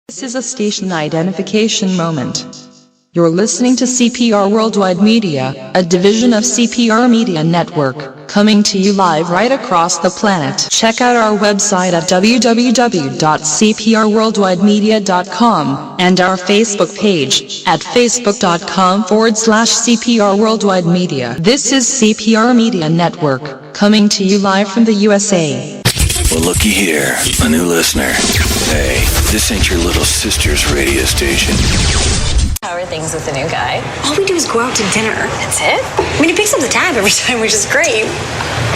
This is a station identification moment. You're listening to CPR Worldwide Media, a division of CPR Media Network, coming to you live right across the planet. Check out our website at www.cprworldwidemedia.com and our Facebook page at facebook.com/CPR Worldwide Media. This is CPR Media Network, coming to you live from the USA. Well, looky here, a new listener. Hey, this ain't your little sister's radio station. How are things with the new guy? All we do is go out to dinner. That's it? I mean, he picks up the tab every time, which is great.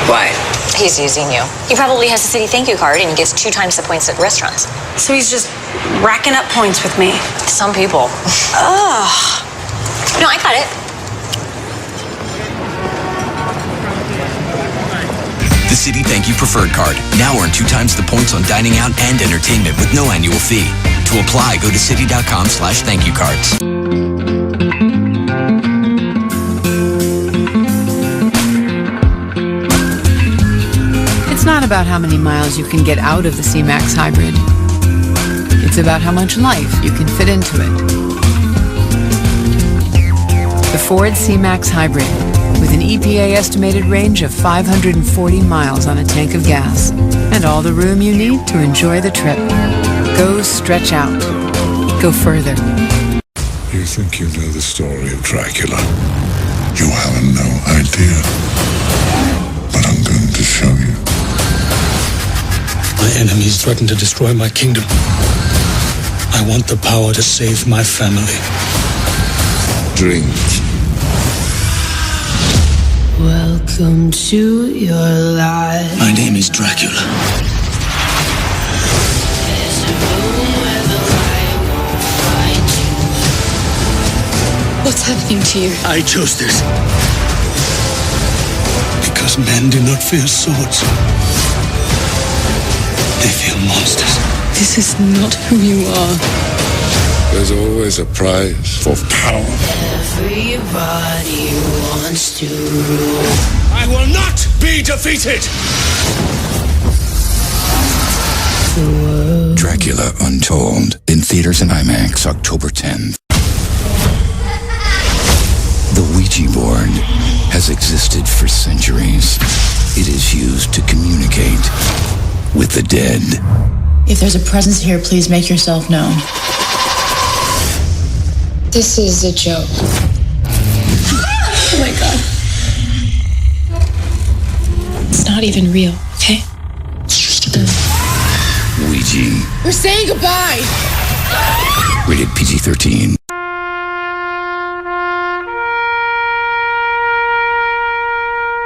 Why? He's using you. He probably has a city thank you card and he gets 2 times the points at restaurants. So he's just racking up points with me. Some people. Ugh. No, I got it. The Citi Thank You Preferred Card. Now earn 2 times the points on dining out and entertainment with no annual fee. To apply, go to citi.com/thankyoucards. It's not about how many miles you can get out of the C-Max Hybrid. It's about how much life you can fit into it. The Ford C-Max Hybrid, with an EPA estimated range of 540 miles on a tank of gas, and all the room you need to enjoy the trip. Go stretch out. Go further. You think you know the story of Dracula? You have no idea. But I'm going to show you. My enemies threaten to destroy my kingdom. I want the power to save my family. Dreams. Welcome to your life. My name is Dracula. What's happening to you? I chose this. Because men do not fear swords. They fear monsters. This is not who you are. There's always a prize for power. Everybody wants to rule. I will not be defeated! Dracula Untold. In theaters and IMAX, October 10th. The Ouija board has existed for centuries. It is used to communicate with the dead. If there's a presence here, please make yourself known. This is a joke. Oh my god. It's not even real, okay? It's just a game. Ouija. We're saying goodbye! Rated PG-13.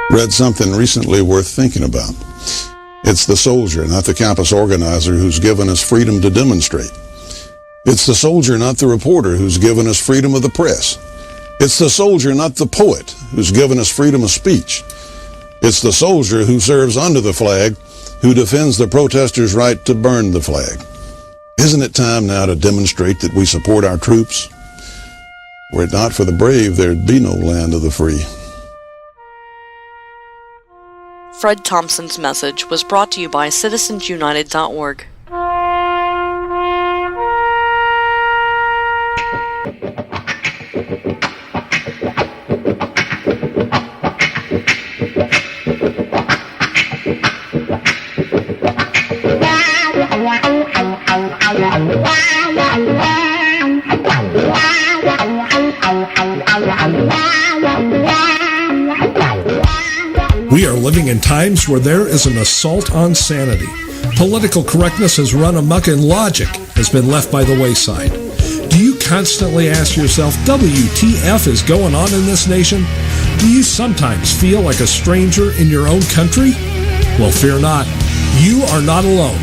Read something recently worth thinking about. It's the soldier, not the campus organizer, who's given us freedom to demonstrate. It's the soldier, not the reporter, who's given us freedom of the press. It's the soldier, not the poet, who's given us freedom of speech. It's the soldier who serves under the flag, who defends the protesters' right to burn the flag. Isn't it time now to demonstrate that we support our troops? Were it not for the brave, there'd be no land of the free. Fred Thompson's message was brought to you by citizensunited.org. We are living in times where there is an assault on sanity. Political correctness has run amok and logic has been left by the wayside. Do you constantly ask yourself, WTF is going on in this nation? Do you sometimes feel like a stranger in your own country? Well, fear not. You are not alone.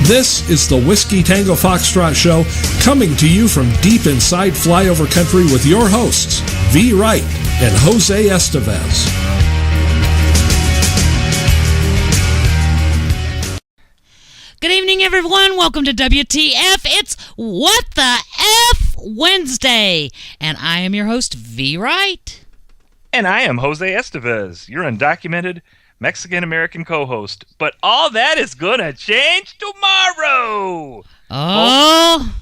This is the Whiskey Tango Foxtrot Show, coming to you from deep inside flyover country with your hosts, V. Wright and Jose Estevez. Good evening, everyone. Welcome to WTF. It's What the F Wednesday. And I am your host, V. Wright. And I am Jose Estevez, your undocumented Mexican-American co-host. But all that is going to change tomorrow. Oh,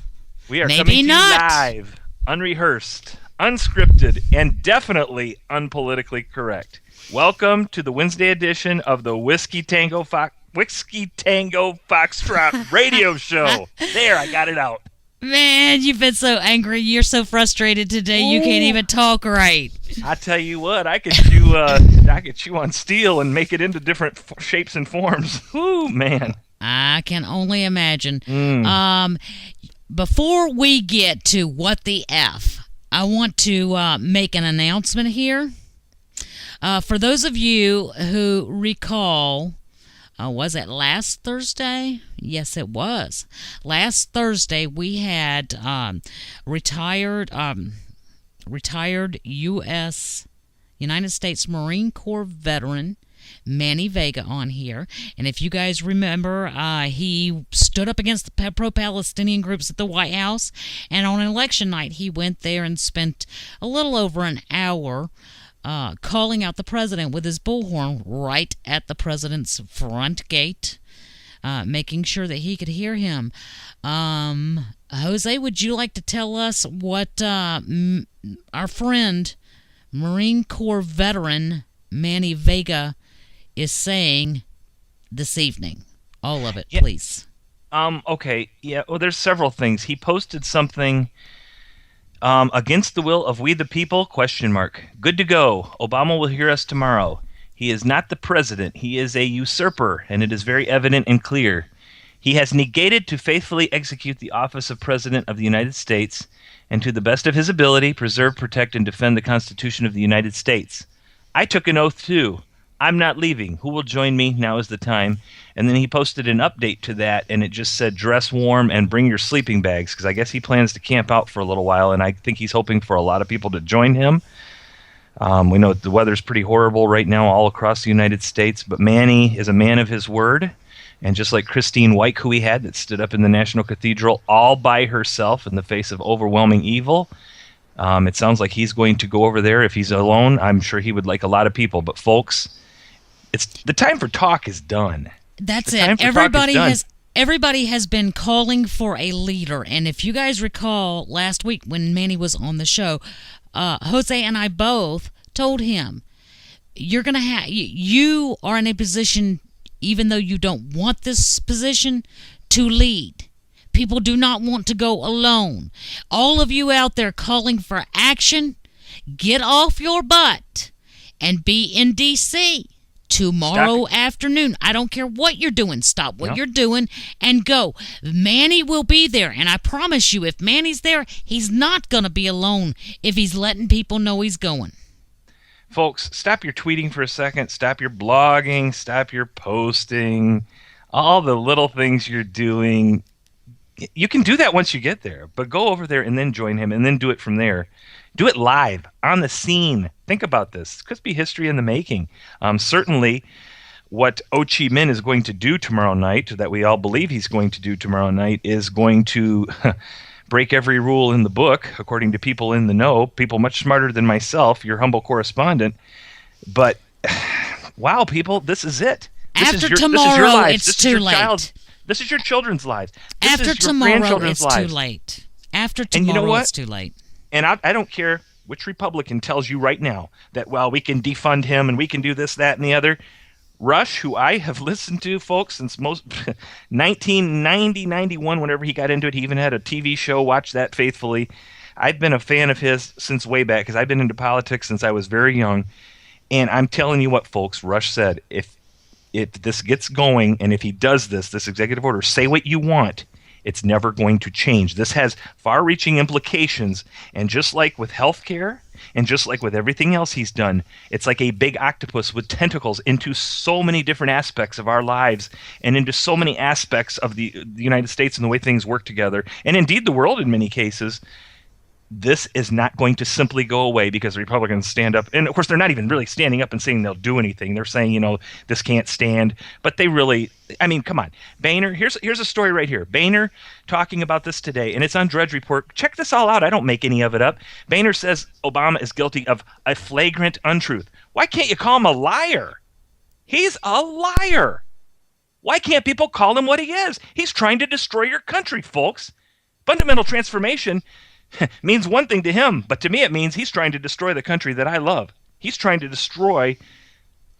We are Maybe coming to you not. live, unrehearsed, unscripted, and definitely unpolitically correct. Welcome to the Wednesday edition of the Whiskey Tango Foxtrot radio show. There, I got it out. Man, you've been so angry. You're so frustrated today. You can't even talk right. I tell you what, I could chew on steel and make it into different shapes and forms. Ooh, man. I can only imagine. Before we get to what the F, I want to make an announcement here. For those of you who recall, was it last Thursday? Yes, it was. Last Thursday, we had retired United States Marine Corps veteran Manny Vega on here. And if you guys remember, he stood up against the pro-Palestinian groups at the White House. And on election night, he went there and spent a little over an hour calling out the president with his bullhorn right at the president's front gate, making sure that he could hear him. Jose, would you like to tell us what our friend, Marine Corps veteran Manny Vega, is saying this evening? All of it, please. Okay. Yeah. Well, there's several things. He posted something. Against the will of we the people, ? Good to go. Obama will hear us tomorrow. He is not the president. He is a usurper, and it is very evident and clear. He has negated to faithfully execute the office of President of the United States and to the best of his ability preserve, protect, and defend the Constitution of the United States. I took an oath too. I'm not leaving. Who will join me? Now is the time. And then he posted an update to that, and it just said dress warm and bring your sleeping bags, because I guess he plans to camp out for a little while, and I think he's hoping for a lot of people to join him. We know the weather's pretty horrible right now all across the United States, but Manny is a man of his word, and just like Christine White, who we had, that stood up in the National Cathedral all by herself in the face of overwhelming evil, it sounds like he's going to go over there. If he's alone, I'm sure he would like a lot of people. But folks, it's the time for talk is done. That's it. Everybody has been calling for a leader, and if you guys recall last week when Manny was on the show, Jose and I both told him, you are in a position, even though you don't want this position, to lead. People do not want to go alone. All of you out there calling for action, get off your butt and be in D.C. tomorrow afternoon. I don't care what you're doing. Stop what you're doing and go. Manny will be there, and I promise you, if Manny's there, he's not going to be alone if he's letting people know he's going. Folks, stop your tweeting for a second. Stop your blogging. Stop your posting. All the little things you're doing. You can do that once you get there, but go over there and then join him and then do it from there. Do it live, on the scene. Think about this. This could be history in the making. Certainly, what Ho Chi Minh is going to do tomorrow night, that we all believe he's going to do tomorrow night, is going to break every rule in the book, according to people in the know, people much smarter than myself, your humble correspondent. But, wow, people, this is it. After tomorrow, it's too late. This is your children's lives. After tomorrow, it's too late. After tomorrow, it's too late. And I don't care which Republican tells you right now that, well, we can defund him and we can do this, that, and the other. Rush, who I have listened to, folks, since 1990, 91, whenever he got into it, he even had a TV show, watch that faithfully. I've been a fan of his since way back, because I've been into politics since I was very young. And I'm telling you what, folks, Rush said, if this gets going, and if he does this executive order, say what you want, it's never going to change. This has far-reaching implications, and just like with healthcare, and just like with everything else he's done, it's like a big octopus with tentacles into so many different aspects of our lives, and into so many aspects of the United States and the way things work together, and indeed the world in many cases. This is not going to simply go away because Republicans stand up. And, of course, they're not even really standing up and saying they'll do anything. They're saying, this can't stand. But they really – I mean, come on. Boehner – here's a story right here. Boehner talking about this today, and it's on Drudge Report. Check this all out. I don't make any of it up. Boehner says Obama is guilty of a flagrant untruth. Why can't you call him a liar? He's a liar. Why can't people call him what he is? He's trying to destroy your country, folks. Fundamental transformation means one thing to him, but to me it means he's trying to destroy the country that I love. He's trying to destroy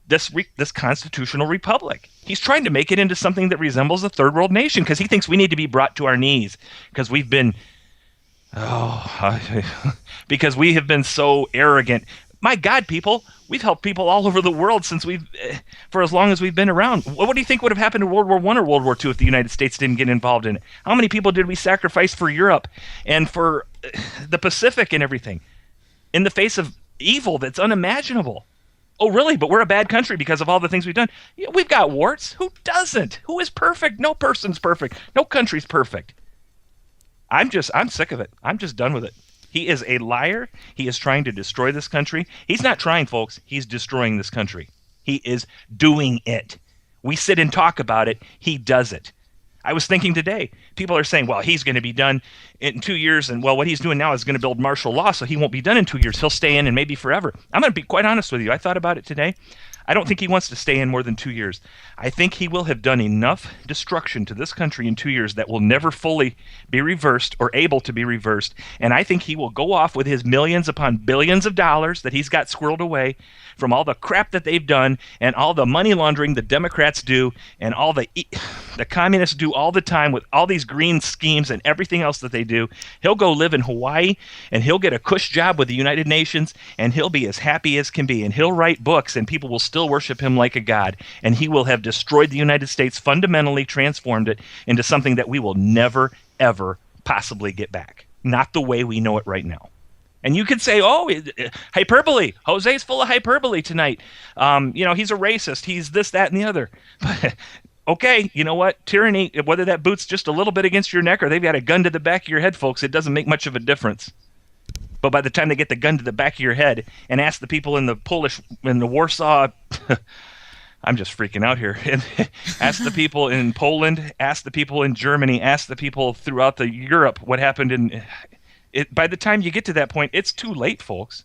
this constitutional republic. He's trying to make it into something that resembles a third world nation because he thinks we need to be brought to our knees because we've been, because we have been so arrogant. My God, people, we've helped people all over the world for as long as we've been around. What do you think would have happened in World War I or World War II if the United States didn't get involved in it? How many people did we sacrifice for Europe and for the Pacific and everything in the face of evil that's unimaginable? Oh, really? But we're a bad country because of all the things we've done. Yeah, we've got warts. Who doesn't? Who is perfect? No person's perfect. No country's perfect. I'm sick of it. I'm just done with it. He is a liar. He is trying to destroy this country. He's not trying, folks. He's destroying this country. He is doing it. We sit and talk about it. He does it. I was thinking today, people are saying, well, he's going to be done in 2 years. And, well, what he's doing now is going to build martial law, so he won't be done in 2 years. He'll stay in and maybe forever. I'm going to be quite honest with you. I thought about it today. I don't think he wants to stay in more than 2 years. I think he will have done enough destruction to this country in 2 years that will never fully be reversed or able to be reversed. And I think he will go off with his millions upon billions of dollars that he's got squirreled away from all the crap that they've done and all the money laundering the Democrats do and all the communists do all the time with all these green schemes and everything else that they do. He'll go live in Hawaii and he'll get a cush job with the United Nations and he'll be as happy as can be and he'll write books and people will still worship him like a god, and he will have destroyed the United States, fundamentally transformed it into something that we will never, ever possibly get back. Not the way we know it right now. And you could say, oh, hyperbole. Jose's full of hyperbole tonight. He's a racist. He's this, that, and the other. But okay, you know what? Tyranny, whether that boot's just a little bit against your neck or they've got a gun to the back of your head, folks, it doesn't make much of a difference. But by the time they get the gun to the back of your head and ask the people in the Warsaw, I'm just freaking out here. And ask the people in Poland, ask the people in Germany, ask the people throughout Europe what happened by the time you get to that point, it's too late, folks.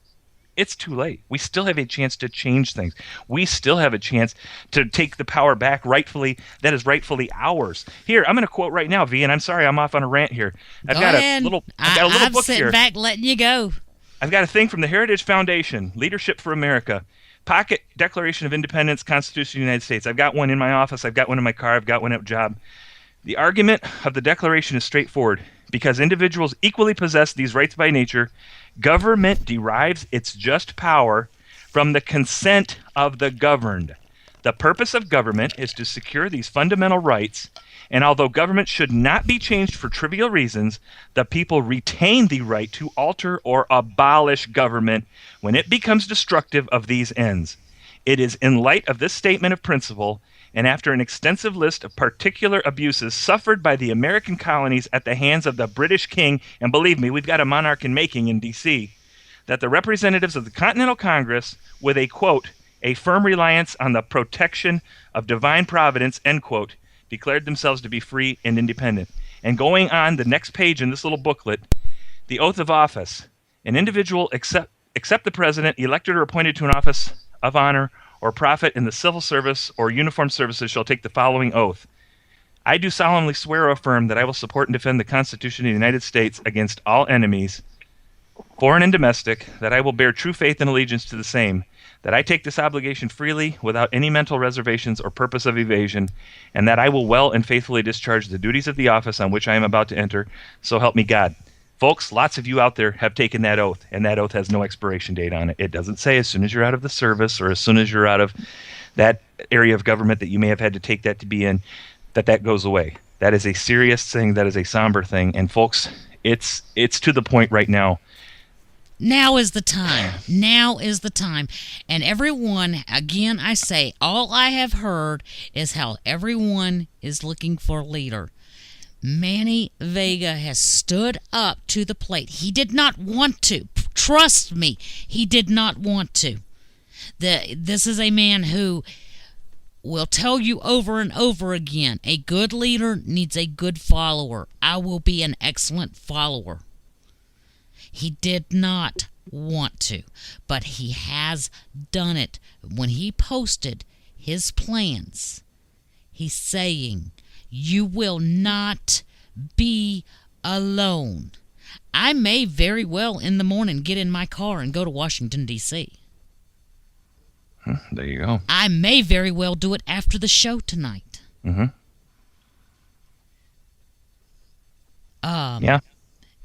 It's too late. We still have a chance to change things. We still have a chance to take the power back that is rightfully ours. Here, I'm going to quote right now, V, and I'm sorry I'm off on a rant here. I've got a little book here. I'm sitting back letting you go. I've got a thing from the Heritage Foundation, Leadership for America, Pocket Declaration of Independence, Constitution of the United States. I've got one in my office. I've got one in my car. I've got one at job. The argument of the Declaration is straightforward. Because individuals equally possess these rights by nature, government derives its just power from the consent of the governed. The purpose of government is to secure these fundamental rights, and although government should not be changed for trivial reasons, the people retain the right to alter or abolish government when it becomes destructive of these ends. It is in light of this statement of principle, and after an extensive list of particular abuses suffered by the American colonies at the hands of the British king, and believe me, we've got a monarch in making in D.C., that the representatives of the Continental Congress, with a, quote, a firm reliance on the protection of divine providence, end quote, declared themselves to be free and independent. And going on the next page in this little booklet, the oath of office. An individual except the president, elected or appointed to an office of honor or profit in the civil service or uniformed services shall take the following oath. I do solemnly swear or affirm that I will support and defend the Constitution of the United States against all enemies, foreign and domestic, that I will bear true faith and allegiance to the same, that I take this obligation freely without any mental reservations or purpose of evasion, and that I will well and faithfully discharge the duties of the office on which I am about to enter, so help me God. Folks, lots of you out there have taken that oath, and that oath has no expiration date on it. It doesn't say as soon as you're out of the service or as soon as you're out of that area of government that you may have had to take that to be in, that goes away. That is a serious thing. That is a somber thing. And folks, it's to the point right now. Now is the time. Now is the time. And everyone, again, I say, all I have heard is how everyone is looking for a leader. Manny Vega has stood up to the plate. He did not want to. Trust me, he did not want to. This is a man who will tell you over and over again, a good leader needs a good follower. I will be an excellent follower. He did not want to, but he has done it. When he posted his plans, he's saying, you will not be alone. I may very well in the morning get in my car and go to Washington, D.C. There you go. I may very well do it after the show tonight. Mm-hmm. Yeah.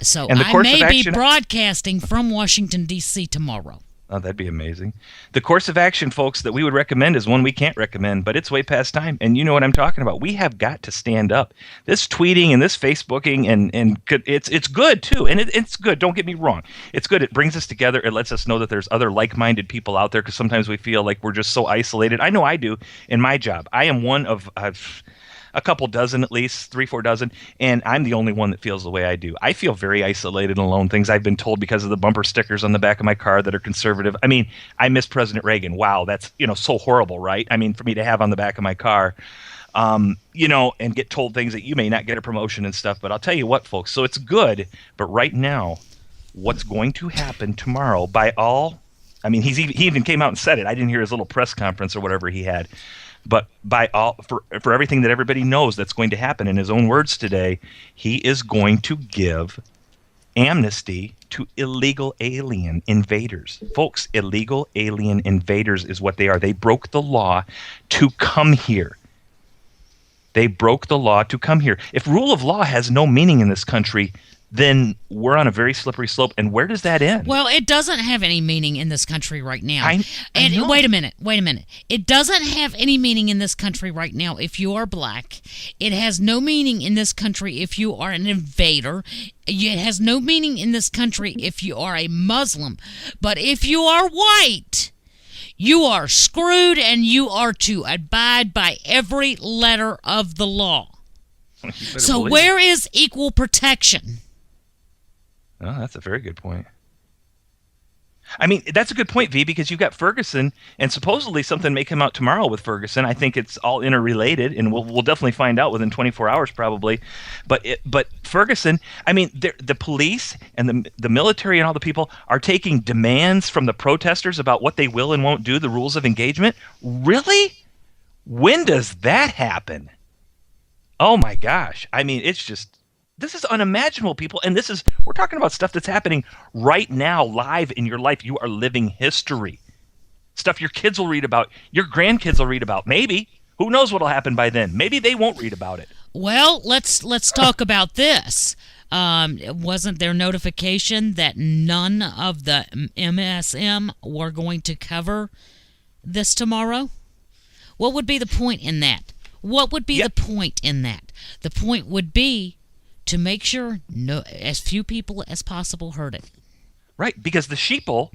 So I may be broadcasting from Washington, D.C. tomorrow. Oh, that'd be amazing. The course of action, folks, that we would recommend is one we can't recommend, but it's way past time. And you know what I'm talking about. We have got to stand up. This tweeting and this Facebooking, and it's good, too. And it's good. Don't get me wrong. It's good. It brings us together. It lets us know that there's other like-minded people out there, because sometimes we feel like we're just so isolated. I know I do in my job. I am one of a couple dozen, at least 3-4 dozen, and I'm the only one that feels the way I do. I feel very isolated and alone. Things I've been told because of the bumper stickers on the back of my car that are conservative. I mean, I miss President Reagan. Wow, that's so horrible, right? I mean, for me to have on the back of my car, and get told things that you may not get a promotion and stuff. But I'll tell you what, folks. So it's good, but right now, what's going to happen tomorrow? He even came out and said it. I didn't hear his little press conference or whatever he had. But for everything that everybody knows that's going to happen, in his own words today, he is going to give amnesty to illegal alien invaders. Folks, illegal alien invaders is what they are. They broke the law to come here. If rule of law has no meaning in this country, then we're on a very slippery slope. And where does that end? Well, it doesn't have any meaning in this country right now. I know. Wait a minute. It doesn't have any meaning in this country right now if you are black. It has no meaning in this country if you are an invader. It has no meaning in this country if you are a Muslim. But if you are white, you are screwed, and you are to abide by every letter of the law. So where is equal protection? Oh, that's a very good point. I mean, that's a good point, V, because you've got Ferguson, and supposedly something may come out tomorrow with Ferguson. I think it's all interrelated, and we'll definitely find out within 24 hours probably. But Ferguson, I mean, the police and the military and all the people are taking demands from the protesters about what they will and won't do, the rules of engagement. Really? When does that happen? Oh my gosh. I mean, this is unimaginable, people. And we're talking about stuff that's happening right now, live in your life. You are living history. Stuff your kids will read about, your grandkids will read about. Maybe. Who knows what'll happen by then? Maybe they won't read about it. Well, let's talk about this. Wasn't there notification that none of the MSM were going to cover this tomorrow? What would be the point in that? The point in that? The point would be to make sure as few people as possible heard it. Right, because the sheeple,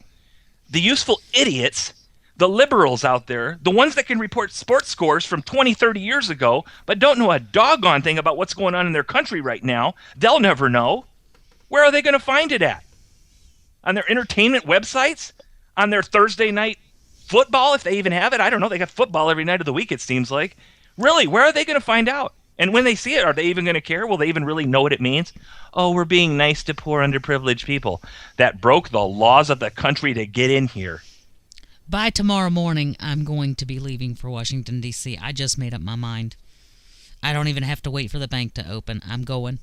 the useful idiots, the liberals out there, the ones that can report sports scores from 20, 30 years ago, but don't know a doggone thing about what's going on in their country right now, they'll never know. Where are they going to find it at? On their entertainment websites? On their Thursday night football, if they even have it? I don't know. They got football every night of the week, it seems like. Really, where are they going to find out? And when they see it, are they even going to care? Will they even really know what it means? Oh, we're being nice to poor, underprivileged people that broke the laws of the country to get in here. By tomorrow morning, I'm going to be leaving for Washington, D.C. I just made up my mind. I don't even have to wait for the bank to open. I'm going.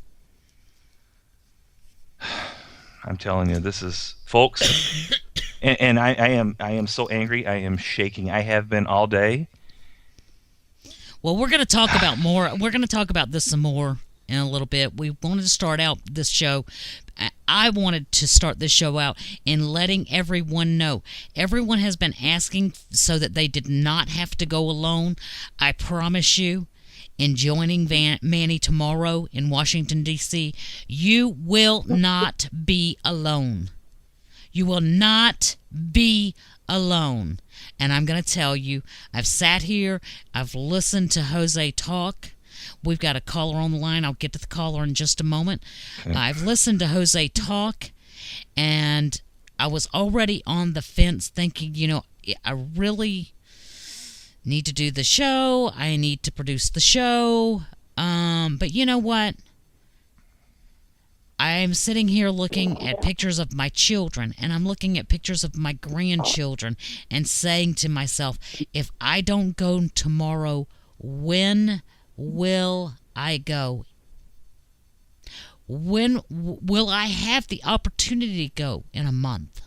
I'm telling you, this is, folks, and I am so angry. I am shaking. I have been all day. Well, we're going to talk about more. We're going to talk about this some more in a little bit. We wanted to start out this show. I wanted to start this show out in letting everyone know. Everyone has been asking so that they did not have to go alone. I promise you, in joining Manny tomorrow in Washington, D.C., you will not be alone. You will not be alone. And I'm going to tell you, I've sat here, I've listened to Jose talk. We've got a caller on the line. I'll get to the caller in just a moment. Okay. I've listened to Jose talk, and I was already on the fence thinking, I really need to do the show. I need to produce the show. But you know what? I'm sitting here looking at pictures of my children, and I'm looking at pictures of my grandchildren, and saying to myself, if I don't go tomorrow, when will I go? When will I have the opportunity to go? In a month?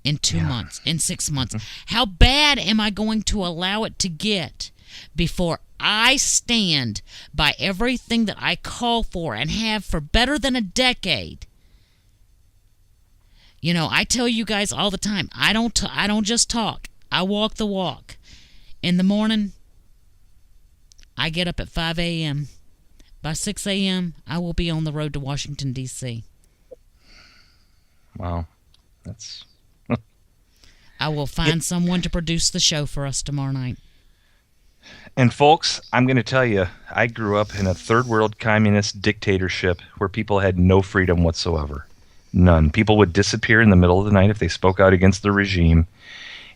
In 2 months? In 6 months? How bad am I going to allow it to get before I stand by everything that I call for and have for better than a decade? You know, I tell you guys all the time, I don't just talk. I walk the walk. In the morning, I get up at 5 a.m. By 6 a.m., I will be on the road to Washington, D.C. Wow. That's... I will find someone to produce the show for us tomorrow night. And folks, I'm going to tell you, I grew up in a third world communist dictatorship where people had no freedom whatsoever. None. People would disappear in the middle of the night if they spoke out against the regime.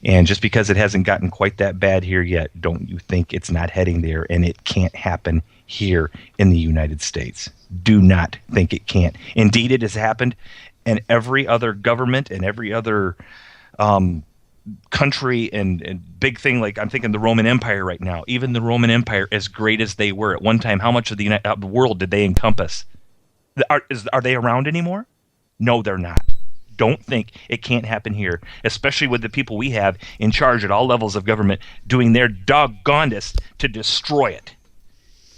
And just because it hasn't gotten quite that bad here yet, don't you think it's not heading there, and it can't happen here in the United States. Do not think it can't. Indeed, it has happened in every other government and every other country and big thing. Like, I'm thinking the Roman Empire right now. Even the Roman Empire, as great as they were at one time, how much of the world did they encompass? Are they around anymore? No, they're not. Don't think it can't happen here, especially with the people we have in charge at all levels of government doing their doggonedest to destroy it.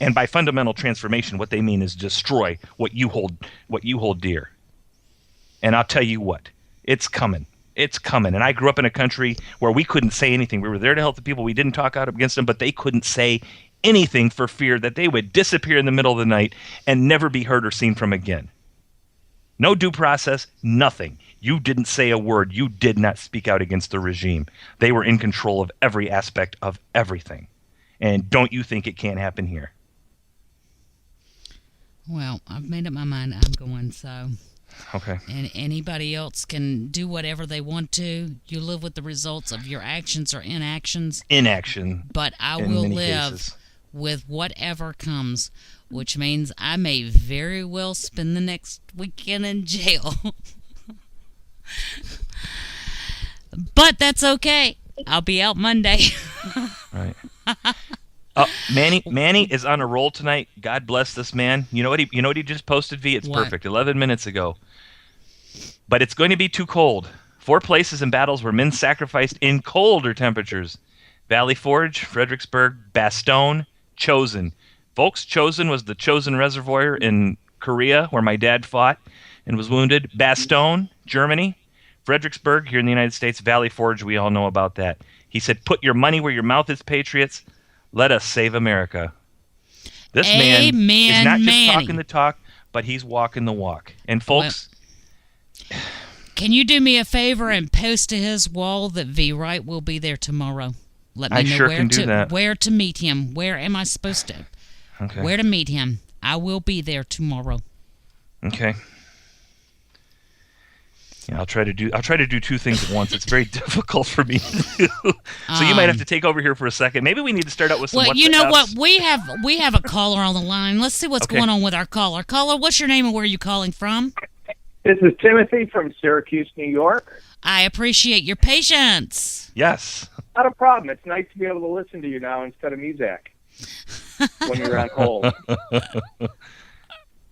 And by fundamental transformation, what they mean is destroy what you hold dear. And I'll tell you what, it's coming. It's coming. And I grew up in a country where we couldn't say anything. We were there to help the people. We didn't talk out against them, but they couldn't say anything for fear that they would disappear in the middle of the night and never be heard or seen from again. No due process, nothing. You didn't say a word. You did not speak out against the regime. They were in control of every aspect of everything. And don't you think it can't happen here? Well, I've made up my mind. I'm going, so. Okay. And anybody else can do whatever they want to. You live with the results of your actions or inactions. Inaction. But I will live with whatever comes, which means I may very well spend the next weekend in jail. But that's okay. I'll be out Monday. Right. Manny is on a roll tonight. God bless this man. You know what he just posted, V? It's perfect. 11 minutes ago. But it's going to be too cold. 4 places in battles where men sacrificed in colder temperatures. Valley Forge, Fredericksburg, Bastogne, Chosin. Folks, Chosin was the Chosin Reservoir in Korea where my dad fought and was wounded. Bastogne, Germany. Fredericksburg here in the United States. Valley Forge, we all know about that. He said, put your money where your mouth is, patriots. Let us save America. This man is not just talking the talk, but he's walking the walk. And folks... Can you do me a favor and post to his wall that V. Wright will be there tomorrow? Let me know where to meet him. Where am I supposed to? Okay. Where to meet him? I will be there tomorrow. Okay. Yeah, I'll try to do 2 things at once. It's very difficult for me to do. So you might have to take over here for a second. Maybe we need to start out with some. Well, you know what? We have a caller on the line. Let's see what's going on with our caller. Caller, what's your name and where are you calling from? This is Timothy from Syracuse, New York. I appreciate your patience. Yes. Not a problem. It's nice to be able to listen to you now instead of Muzak when you're on hold. The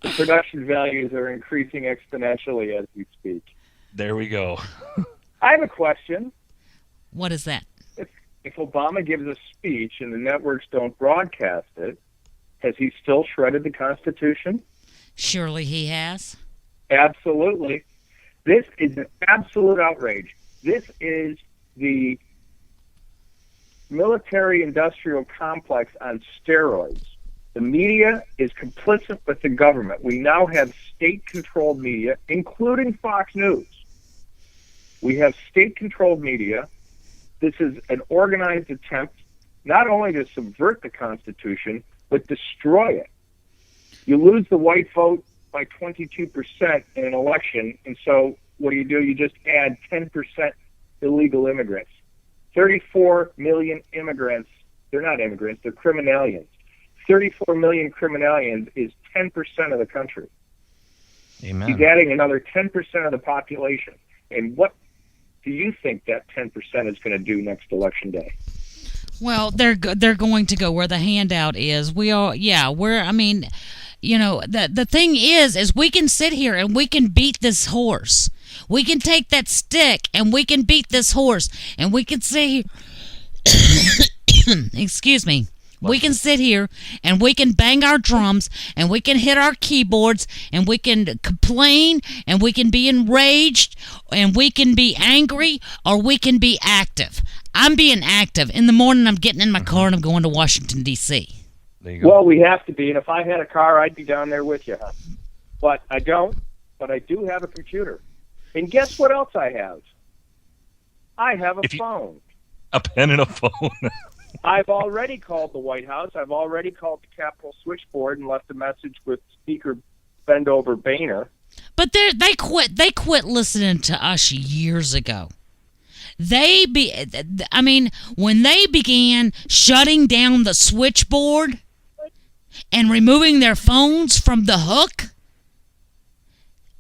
production values are increasing exponentially as we speak. There we go. I have a question. What is that? If Obama gives a speech and the networks don't broadcast it, has he still shredded the Constitution? Surely he has. Absolutely. This is an absolute outrage. This is the military-industrial complex on steroids. The media is complicit with the government. We now have state-controlled media, including Fox News. We have state-controlled media. This is an organized attempt not only to subvert the Constitution, but destroy it. You lose the white vote by 22% in an election, and so what do? You just add 10% illegal immigrants. 34 million immigrants, they're not immigrants, they're criminalians. 34 million criminalians is 10% of the country. Amen. He's adding another 10% of the population. And what do you think that 10% is going to do next election day? Well, they're going to go where the handout is. The thing is we can sit here and we can beat this horse. We can take that stick and we can beat this horse, and we can say, excuse me. We can sit here and we can bang our drums and we can hit our keyboards and we can complain and we can be enraged and we can be angry, or we can be active. I'm being active. In the morning, I'm getting in my car and I'm going to Washington, D.C. There you go. Well, we have to be, and if I had a car, I'd be down there with you, huh? But I don't, but I do have a computer. And guess what else I have? I have a phone. A pen and a phone. I've already called the White House. I've already called the Capitol switchboard and left a message with Speaker Bendover Boehner. But they quit listening to us years ago. When they began shutting down the switchboard and removing their phones from the hook,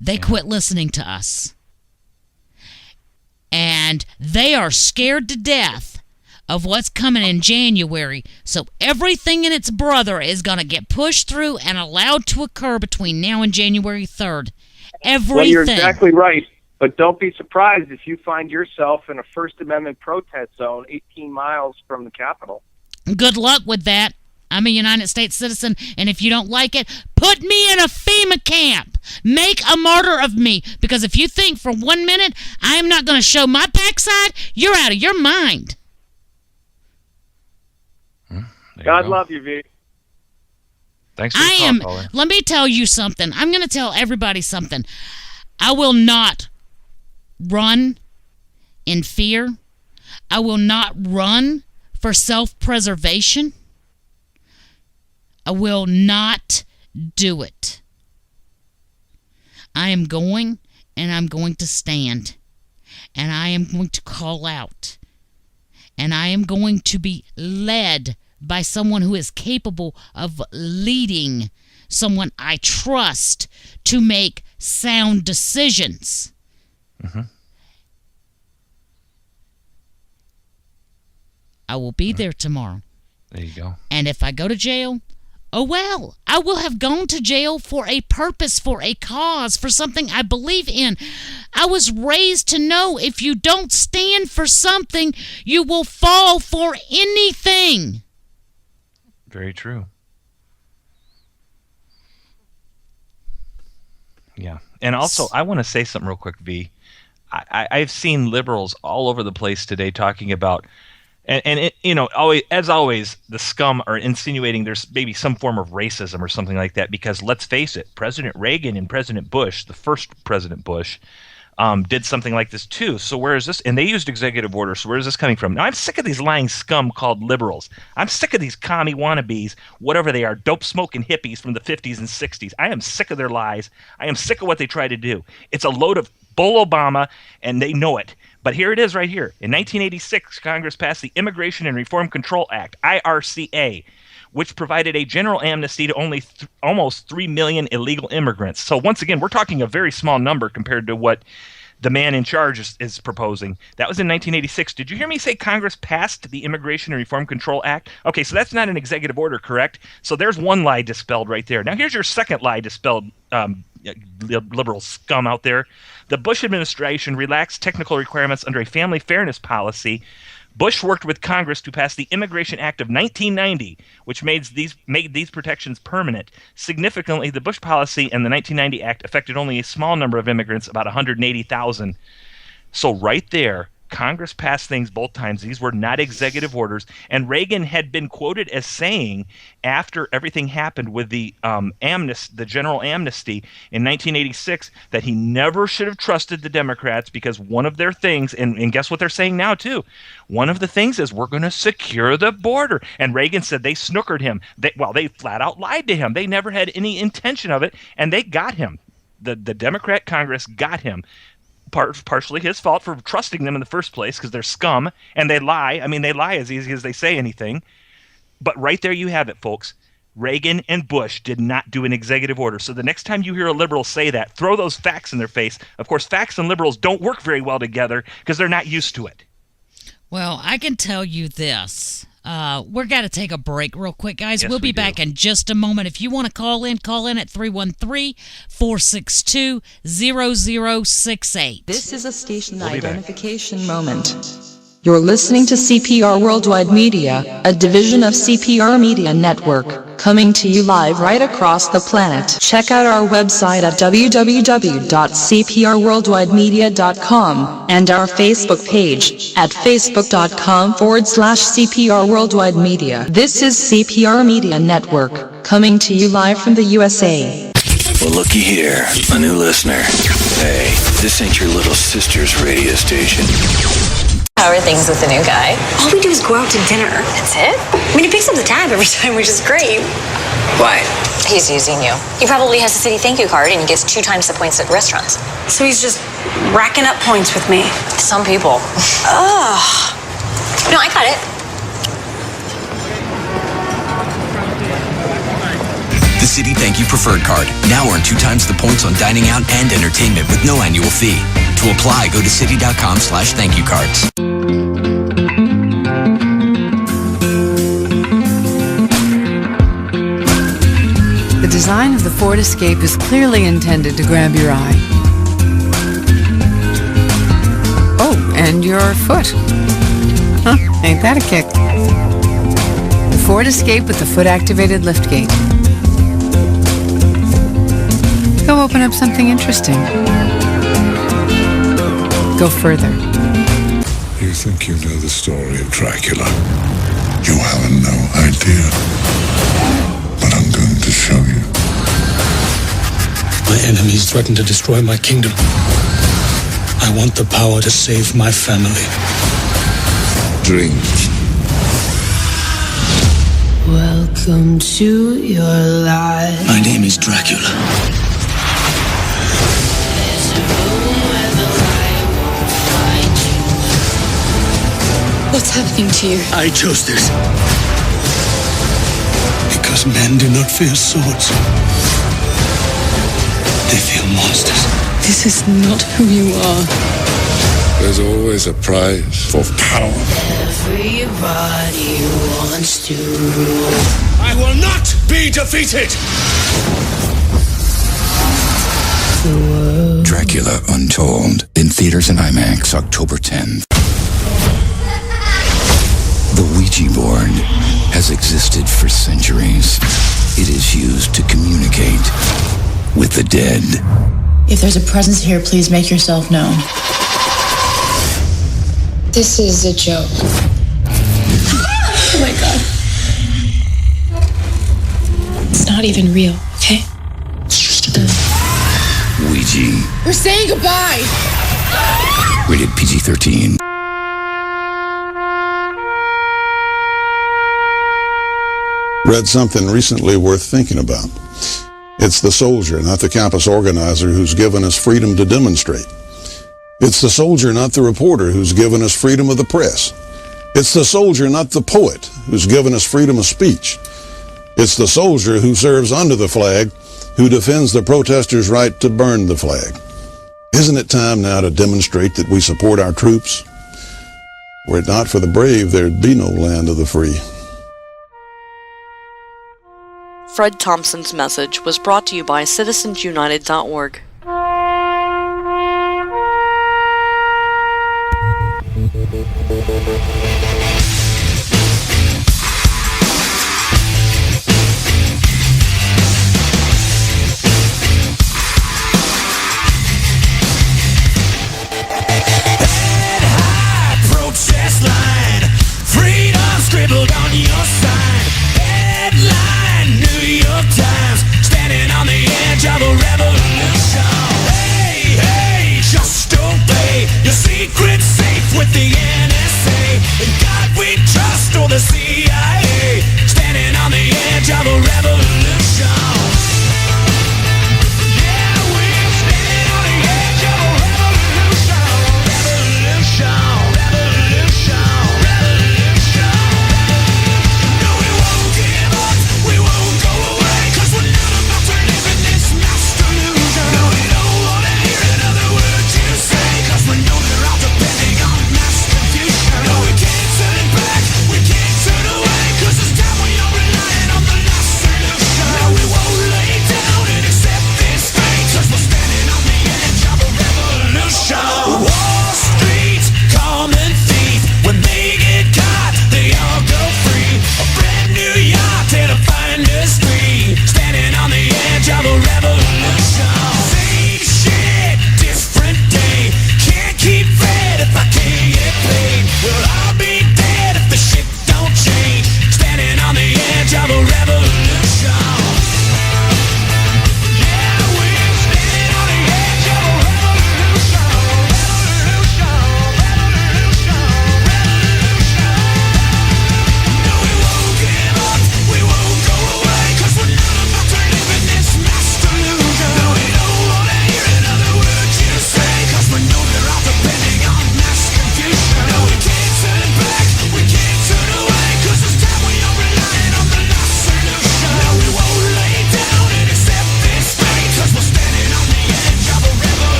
they quit listening to us. And they are scared to death of what's coming in January. So everything and its brother is going to get pushed through and allowed to occur between now and January 3rd. Everything. Well, you're exactly right. But don't be surprised if you find yourself in a First Amendment protest zone 18 miles from the Capitol. Good luck with that. I'm a United States citizen, and if you don't like it, put me in a FEMA camp. Make a martyr of me, because if you think for 1 minute I am not going to show my backside, you're out of your mind. God love you, V. Thanks for the call, caller. Let me tell you something. I'm going to tell everybody something. I will not run in fear. I will not run for self-preservation. I will not do it. I am going, and I'm going to stand, and I am going to call out, and I am going to be led by someone who is capable of leading, someone I trust to make sound decisions. Mm-hmm. I will be there tomorrow. There you go. And if I go to jail, oh well, I will have gone to jail for a purpose, for a cause, for something I believe in. I was raised to know if you don't stand for something, you will fall for anything. Very true. Yeah. And also, I want to say something real quick, V. I've seen liberals all over the place today talking about, and it, always, as always, the scum are insinuating there's maybe some form of racism or something like that, because let's face it, President Reagan and President Bush, the first President Bush, did something like this too. So where is this? And they used executive orders. So where is this coming from? Now, I'm sick of these lying scum called liberals. I'm sick of these commie wannabes, whatever they are, dope smoking hippies from the 50s and 60s. I am sick of their lies. I am sick of what they try to do. It's a load of bull Obama, and they know it. But here it is right here. In 1986, Congress passed the Immigration and Reform Control Act, IRCA, which provided a general amnesty to only almost 3 million illegal immigrants. So once again, we're talking a very small number compared to what the man in charge is proposing. That was in 1986. Did you hear me say Congress passed the Immigration and Reform Control Act? Okay, so that's not an executive order, correct? So there's one lie dispelled right there. Now here's your second lie dispelled, liberal scum out there. The Bush administration relaxed technical requirements under a family fairness policy. Bush worked with Congress to pass the Immigration Act of 1990, which made these protections permanent. Significantly, the Bush policy and the 1990 Act affected only a small number of immigrants, about 180,000. So right there, Congress passed things both times. These were not executive orders. And Reagan had been quoted as saying, after everything happened with the the general amnesty in 1986, that he never should have trusted the Democrats, because one of their things, and guess what they're saying now too, one of the things is we're going to secure the border. And Reagan said they snookered him. They flat out lied to him. They never had any intention of it, and they got him. The Democrat Congress got him. Partially his fault for trusting them in the first place, because they're scum and they lie. I mean, they lie as easy as they say anything. But right there you have it, folks. Reagan and Bush did not do an executive order. So the next time you hear a liberal say that, throw those facts in their face. Of course, facts and liberals don't work very well together because they're not used to it. Well, I can tell you this. We're got to take a break real quick, guys. Yes, we'll be we back in just a moment. If you want to call in at 313-462-0068. This is a station identification moment. You're listening to CPR Worldwide Media, a division of CPR Media Network, coming to you live right across the planet. Check out our website at www.cprworldwidemedia.com and our Facebook page at facebook.com/CPR Worldwide Media. This is CPR Media Network, coming to you live from the USA. Well, looky here, a new listener. Hey, this ain't your little sister's radio station. How are things with the new guy? All we do is go out to dinner. That's it? I mean, he picks up the tab every time, which is great. Why? He's using you. He probably has a city thank you card and he gets 2 times the points at restaurants. So he's just racking up points with me. Some people. Ugh. No, I got it. The Citi Thank You Preferred Card. Now earn 2 times the points on dining out and entertainment with no annual fee. To apply, go to citi.com/thankyoucards. The design of the Ford Escape is clearly intended to grab your eye. Oh, and your foot. Huh, ain't that a kick? The Ford Escape with the foot-activated liftgate. Go open up something interesting. Go further. You think you know the story of Dracula? You have no idea. But I'm going to show you. My enemies threaten to destroy my kingdom. I want the power to save my family. Dreams. Welcome to your life. My name is Dracula. What's happening to you? I chose this. Because men do not fear swords. They fear monsters. This is not who you are. There's always a prize for power. Everybody wants to rule. I will not be defeated! Dracula Untold. In theaters and IMAX, October 10th. The Ouija board has existed for centuries. It is used to communicate with the dead. If there's a presence here, please make yourself known. This is a joke. Oh my god. It's not even real, okay? It's just a game. Ouija. We're saying goodbye! Rated PG-13. Read something recently worth thinking about. It's the soldier, not the campus organizer, who's given us freedom to demonstrate. It's the soldier, not the reporter, who's given us freedom of the press. It's the soldier, not the poet, who's given us freedom of speech. It's the soldier who serves under the flag, who defends the protesters' right to burn the flag. Isn't it time now to demonstrate that we support our troops? Were it not for the brave, there'd be no land of the free. Fred Thompson's message was brought to you by citizensunited.org. Protest line, freedom scribbled on your sign. Headline, New York Times, standing on the edge of a revolution.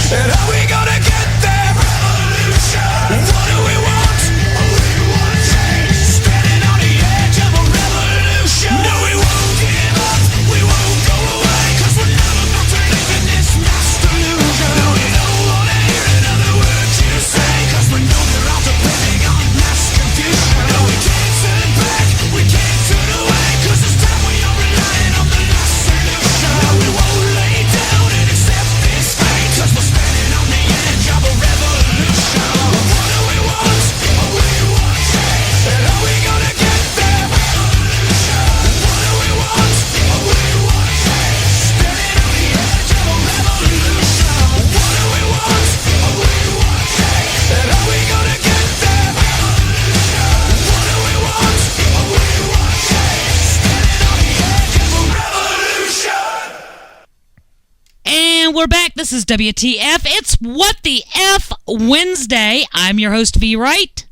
And how we gonna get there? Revolution. What do we want? We want change. Standing on the edge of a revolution. No, we won't give up. We won't go away. 'Cause we're not about to live in this mass delusion. No, we don't wanna hear another word you say. 'Cause we know they're all depending on mass confusion. No, we can't turn back. We can't turn away. 'Cause it's time we are relying on the last solution. No, we won't lay down and accept this fate. 'Cause we're standing on the edge of a revolution. What do we want? We want change. And how we gonna get there? Revolution. What do we want? We want change. Standing on the edge of a revolution. What do we want? We want change. And how we gonna get there? Revolution. What do we want? We want change. Standing on the edge of a revolution. And we're back. This is WTF. It's What the F Wednesday. I'm your host, V. Wright.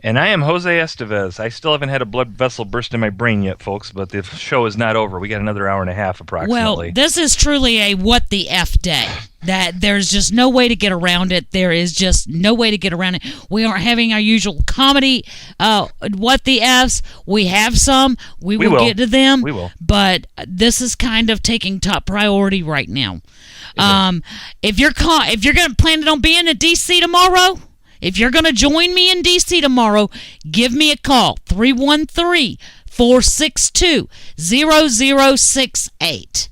And I am Jose Estevez. I still haven't had a blood vessel burst in my brain yet, folks, but the show is not over. We got another hour and a half approximately. Well, this is truly a What the F day. That there's just no way to get around it. There is just no way to get around it. We aren't having our usual comedy. What the Fs? We have some. We will get to them. We will. But this is kind of taking top priority right now. If you're gonna plan on being in DC tomorrow. If you're going to join me in D.C. tomorrow, give me a call, 313-462-0068.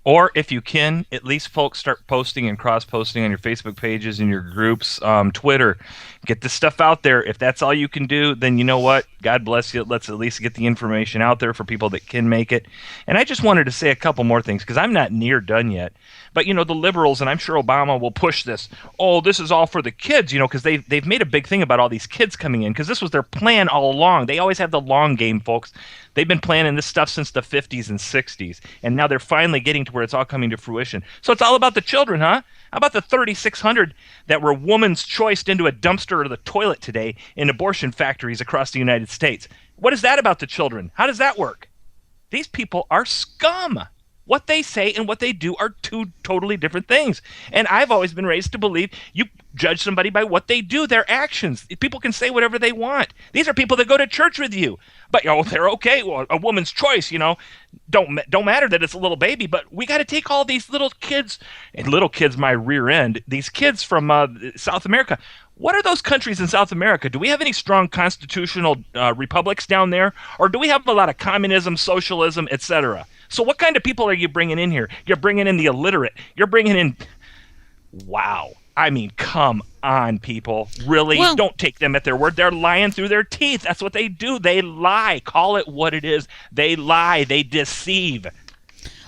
Or if you can, at least folks start posting and cross-posting on your Facebook pages and your groups, Twitter. Get this stuff out there. If that's all you can do, then you know what? God bless you. Let's at least get the information out there for people that can make it. And I just wanted to say a couple more things because I'm not near done yet. But, you know, the liberals, and I'm sure Obama will push this, oh, this is all for the kids, you know, because they've made a big thing about all these kids coming in because this was their plan all along. They always have the long game, folks. They've been planning this stuff since the 50s and 60s, and now they're finally getting to where it's all coming to fruition. So it's all about the children, huh? How about the 3,600 that were woman's choiced into a dumpster or the toilet today in abortion factories across the United States? What is that about the children? How does that work? These people are scum. What they say and what they do are two totally different things. And I've always been raised to believe you judge somebody by what they do, their actions. People can say whatever they want. These are people that go to church with you. But, they're okay. Well, a woman's choice, don't matter that it's a little baby. But we got to take all these little kids, and little kids, my rear end, these kids from South America. What are those countries in South America? Do we have any strong constitutional republics down there? Or do we have a lot of communism, socialism, etc.? So what kind of people are you bringing in here? You're bringing in the illiterate. You're bringing in... Wow. I mean, come on, people. Really? Well, don't take them at their word. They're lying through their teeth. That's what they do. They lie. Call it what it is. They lie. They deceive.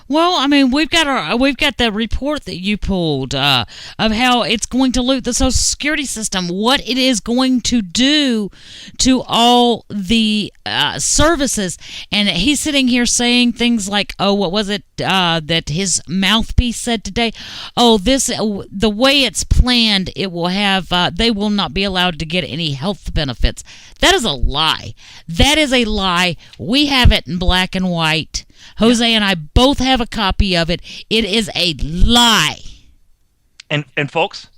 Well, I mean, we've got the report that you pulled of how it's going to loot the Social Security system, what it is going to do to all the services, and he's sitting here saying things like, "Oh, what was it that his mouthpiece said today? Oh, the way it's planned, it will have they will not be allowed to get any health benefits." That is a lie. That is a lie. We have it in black and white. Jose and I both have a copy of it. It is a lie. And folks,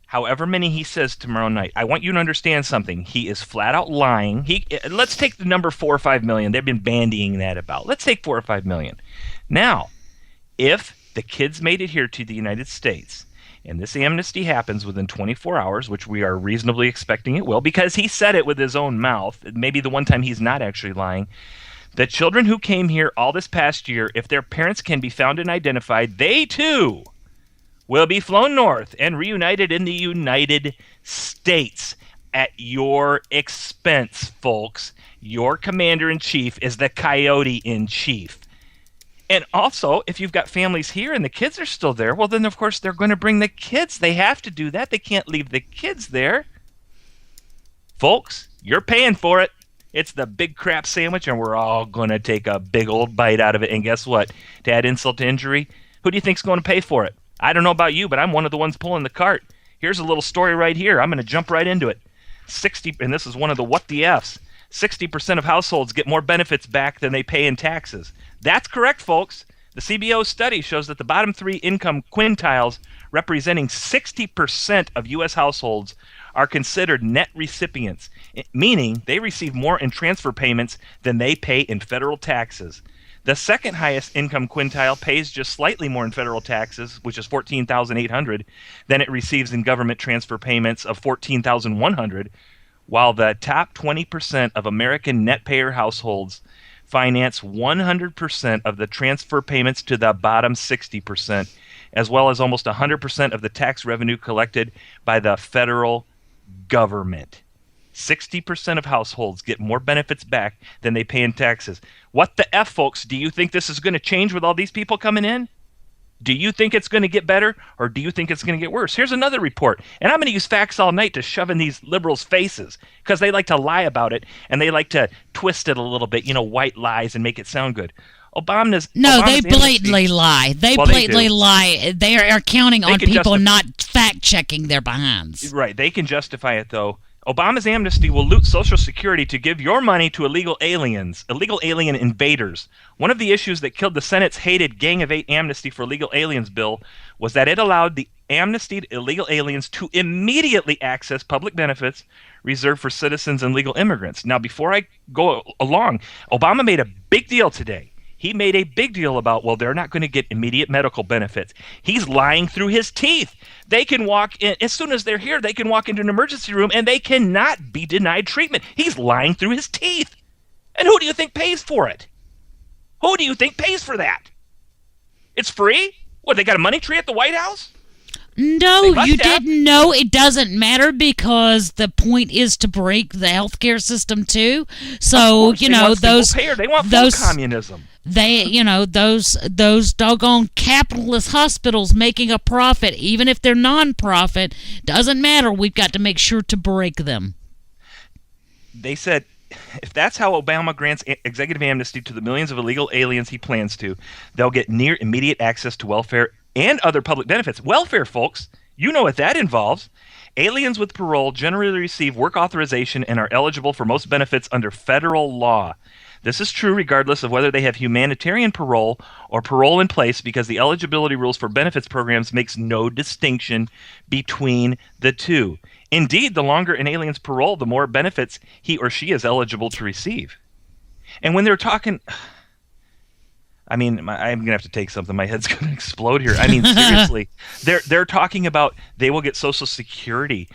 however many he says tomorrow night, I want you to understand something. He is flat out lying. Let's take the number 4 or 5 million. They've been bandying that about. Let's take 4 or 5 million. Now, if the kids made it here to the United States, and this amnesty happens within 24 hours, which we are reasonably expecting it will, because he said it with his own mouth, maybe the one time he's not actually lying, the children who came here all this past year, if their parents can be found and identified, they too will be flown north and reunited in the United States at your expense, folks. Your commander-in-chief is the coyote-in-chief. And also, if you've got families here and the kids are still there, well, then, of course, they're going to bring the kids. They have to do that. They can't leave the kids there. Folks, you're paying for it. It's the big crap sandwich, and we're all going to take a big old bite out of it. And guess what? To add insult to injury, who do you think's going to pay for it? I don't know about you, but I'm one of the ones pulling the cart. Here's a little story right here. I'm going to jump right into it. And this is one of the what the Fs. 60% of households get more benefits back than they pay in taxes. That's correct, folks. The CBO study shows that the bottom 3 income quintiles, representing 60% of U.S. households, are considered net recipients, meaning they receive more in transfer payments than they pay in federal taxes. The second highest income quintile pays just slightly more in federal taxes, which is $14,800, than it receives in government transfer payments of $14,100, while the top 20% of American net payer households finance 100% of the transfer payments to the bottom 60%, as well as almost 100% of the tax revenue collected by the federal government. 60% of households get more benefits back than they pay in taxes. What the F, folks? Do you think this is going to change with all these people coming in? Do you think it's going to get better, or do you think it's going to get worse? Here's another report, and I'm going to use facts all night to shove in these liberals' faces because they like to lie about it, and they like to twist it a little bit, white lies, and make it sound good. Obama's they blatantly lie. They blatantly lie. They are counting on people not fact-checking their behinds. Right. They can justify it, though. Obama's amnesty will loot Social Security to give your money to illegal alien invaders. One of the issues that killed the Senate's hated Gang of 8 amnesty for illegal aliens bill was that it allowed the amnestied illegal aliens to immediately access public benefits reserved for citizens and legal immigrants. Now, before I go along, Obama made a big deal today. He made a big deal about, they're not going to get immediate medical benefits. He's lying through his teeth. They can walk in, as soon as they're here, they can walk into an emergency room and they cannot be denied treatment. He's lying through his teeth. And who do you think pays for it? Who do you think pays for that? It's free? What, they got a money tree at the White House? No, you didn't know. It doesn't matter because the point is to break the healthcare system too. So, those payer. They want full communism. Those doggone capitalist hospitals making a profit, even if they're non-profit, doesn't matter. We've got to make sure to break them. They said if that's how Obama grants executive amnesty to the millions of illegal aliens he plans to, they'll get near immediate access to welfare and other public benefits. Welfare, folks, you know what that involves. Aliens with parole generally receive work authorization and are eligible for most benefits under federal law. This is true regardless of whether they have humanitarian parole or parole in place, because the eligibility rules for benefits programs makes no distinction between the two. Indeed, the longer an alien's parole, the more benefits he or she is eligible to receive. And when they're talking... I'm going to have to take something. My head's going to explode here. Seriously. They're talking about they will get Social Security.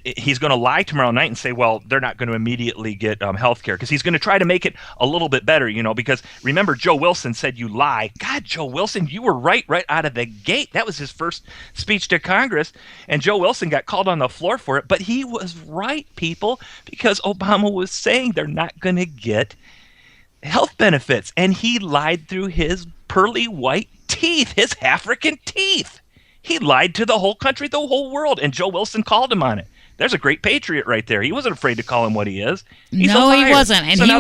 He's going to lie tomorrow night and say, they're not going to immediately get health care, because he's going to try to make it a little bit better, because remember, Joe Wilson said you lie. God, Joe Wilson, you were right out of the gate. That was his first speech to Congress, and Joe Wilson got called on the floor for it, but he was right, people, because Obama was saying they're not going to get health benefits, and he lied through his pearly white teeth, his African teeth. He lied to the whole country, the whole world, and Joe Wilson called him on it. There's a great patriot right there. He wasn't afraid to call him what he is. He's no, he wasn't, and he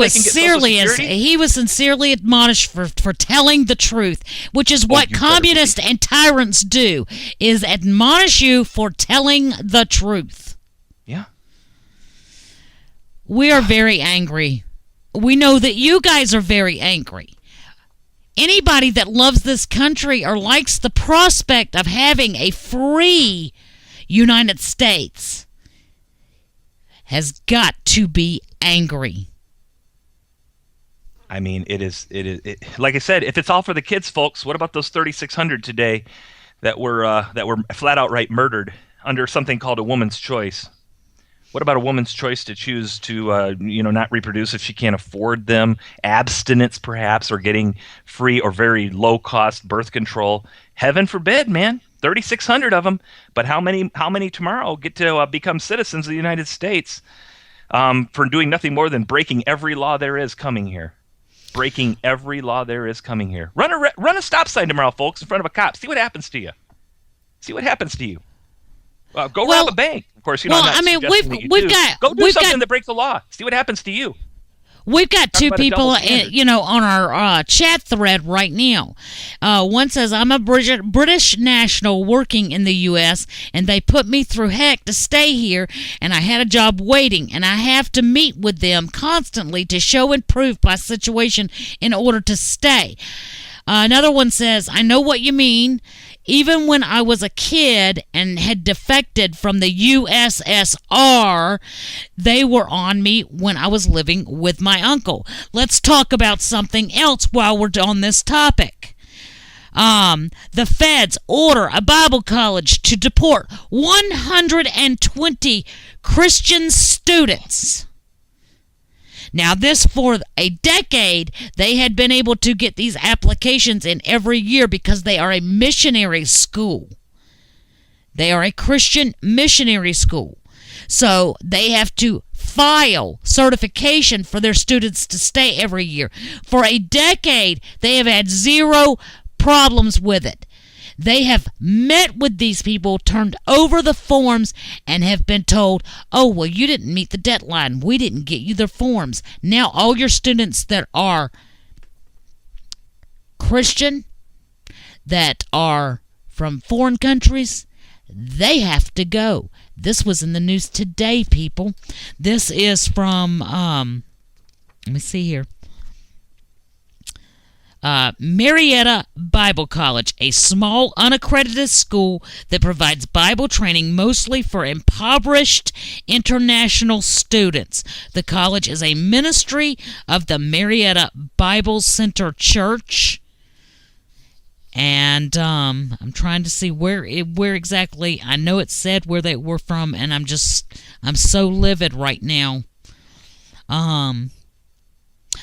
was sincerely admonished for telling the truth, which is what communists and tyrants do: is admonish you for telling the truth. Yeah. We are very angry. We know that you guys are very angry. Anybody that loves this country or likes the prospect of having a free United States has got to be angry. It is like I said, if it's all for the kids, folks, what about those 3,600 today that were flat outright murdered under something called a woman's choice? What about a woman's choice to choose to, not reproduce if she can't afford them? Abstinence, perhaps, or getting free or very low-cost birth control. Heaven forbid, man. 3,600 of them. But how many tomorrow get to become citizens of the United States for doing nothing more than breaking every law there is coming here? Breaking every law there is coming here. Run a stop sign tomorrow, folks, in front of a cop. See what happens to you. Go rob a bank. Of course, we've got something to break the law. See what happens to you. We've got two people, on our chat thread right now. One says, I'm a British national working in the U.S., and they put me through heck to stay here, and I had a job waiting, and I have to meet with them constantly to show and prove my situation in order to stay. Another one says, I know what you mean. Even when I was a kid and had defected from the USSR, they were on me when I was living with my uncle. Let's talk about something else while we're on this topic. The feds order a Bible college to deport 120 Christian students. Now, this for a decade, they had been able to get these applications in every year because they are a missionary school. They are a Christian missionary school. So they have to file certification for their students to stay every year. For a decade, they have had zero problems with it. They have met with these people, turned over the forms, and have been told, oh, well, you didn't meet the deadline. We didn't get you the forms. Now all your students that are Christian, that are from foreign countries, they have to go. This was in the news today, people. This is from, let me see here. Marietta Bible College, a small unaccredited school that provides Bible training mostly for impoverished international students. The college is a ministry of the Marietta Bible Center Church. And I'm trying to see where exactly. I know it said where they were from, and I'm so livid right now.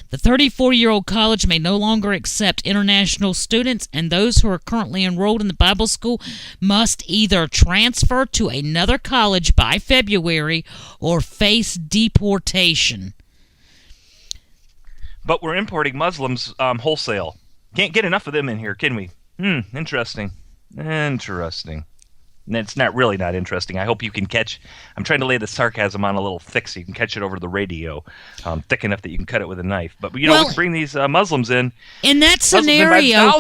The 34-year-old college may no longer accept international students, and those who are currently enrolled in the Bible school must either transfer to another college by February or face deportation. But we're importing Muslims wholesale. Can't get enough of them in here, can we? Interesting. It's not interesting. I hope you can catch. I'm trying to lay the sarcasm on a little thick so you can catch it over the radio, thick enough that you can cut it with a knife. But we can bring these Muslims in. In that scenario,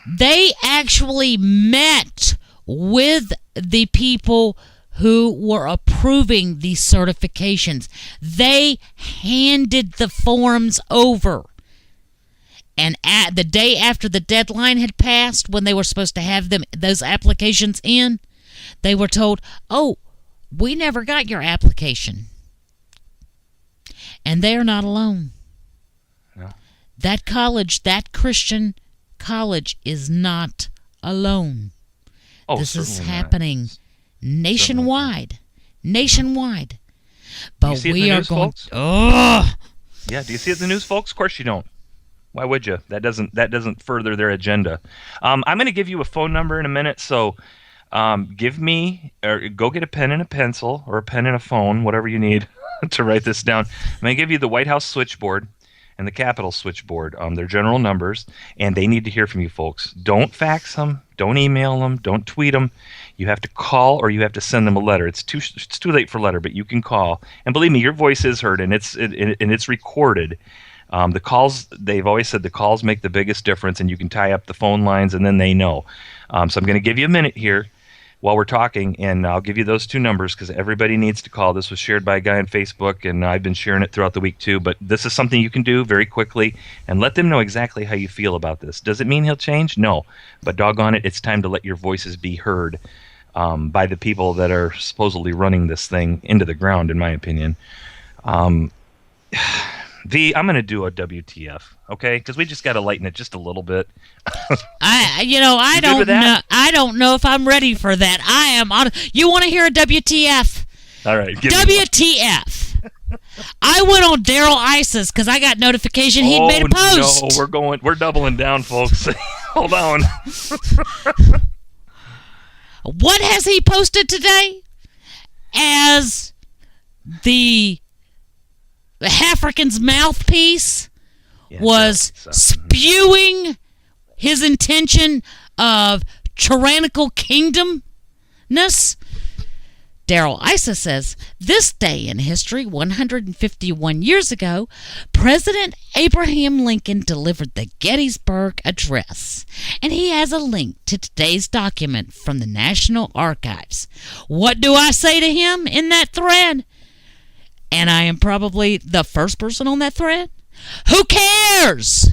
they actually met with the people who were approving these certifications. They handed the forms over. And at the day after the deadline had passed, when they were supposed to have those applications in, they were told, oh, we never got your application. And they are not alone. No. That college, that Christian college, is not alone. Oh, this is happening nationwide. Nationwide. But we are going... Oh! Yeah, do you see it in the news, folks? Of course you don't. Why would you? That doesn't further their agenda. I'm going to give you a phone number in a minute, so... give me, or go get a pen and a pencil, or a pen and a phone, whatever you need to write this down. I'm going to give you the White House switchboard and the Capitol switchboard, their general numbers, and they need to hear from you folks. Don't fax them, don't email them, don't tweet them. You have to call or you have to send them a letter. It's too late for letter, but you can call. And believe me, your voice is heard, and it's recorded. The calls, they've always said the calls make the biggest difference, and you can tie up the phone lines, and then they know. So I'm going to give you a minute here while we're talking, and I'll give you those two numbers because everybody needs to call. This was shared by a guy on Facebook, and I've been sharing it throughout the week too. But this is something you can do very quickly, and let them know exactly how you feel about this. Does it mean he'll change? No. But doggone it, it's time to let your voices be heard by the people that are supposedly running this thing into the ground, in my opinion. I'm going to do a WTF, okay? Because we just got to lighten it just a little bit. I don't know if I'm ready for that. I am on. You want to hear a WTF? All right. WTF. I went on Daryl Isis because I got notification he'd made a post. No, we're doubling down, folks. Hold on. What has he posted today? As the African's mouthpiece was spewing his intention of tyrannical kingdomness. Daryl Issa says, this day in history, 151 years ago, President Abraham Lincoln delivered the Gettysburg Address, and he has a link to today's document from the National Archives. What do I say to him in that thread? And I am probably the first person on that thread. Who cares?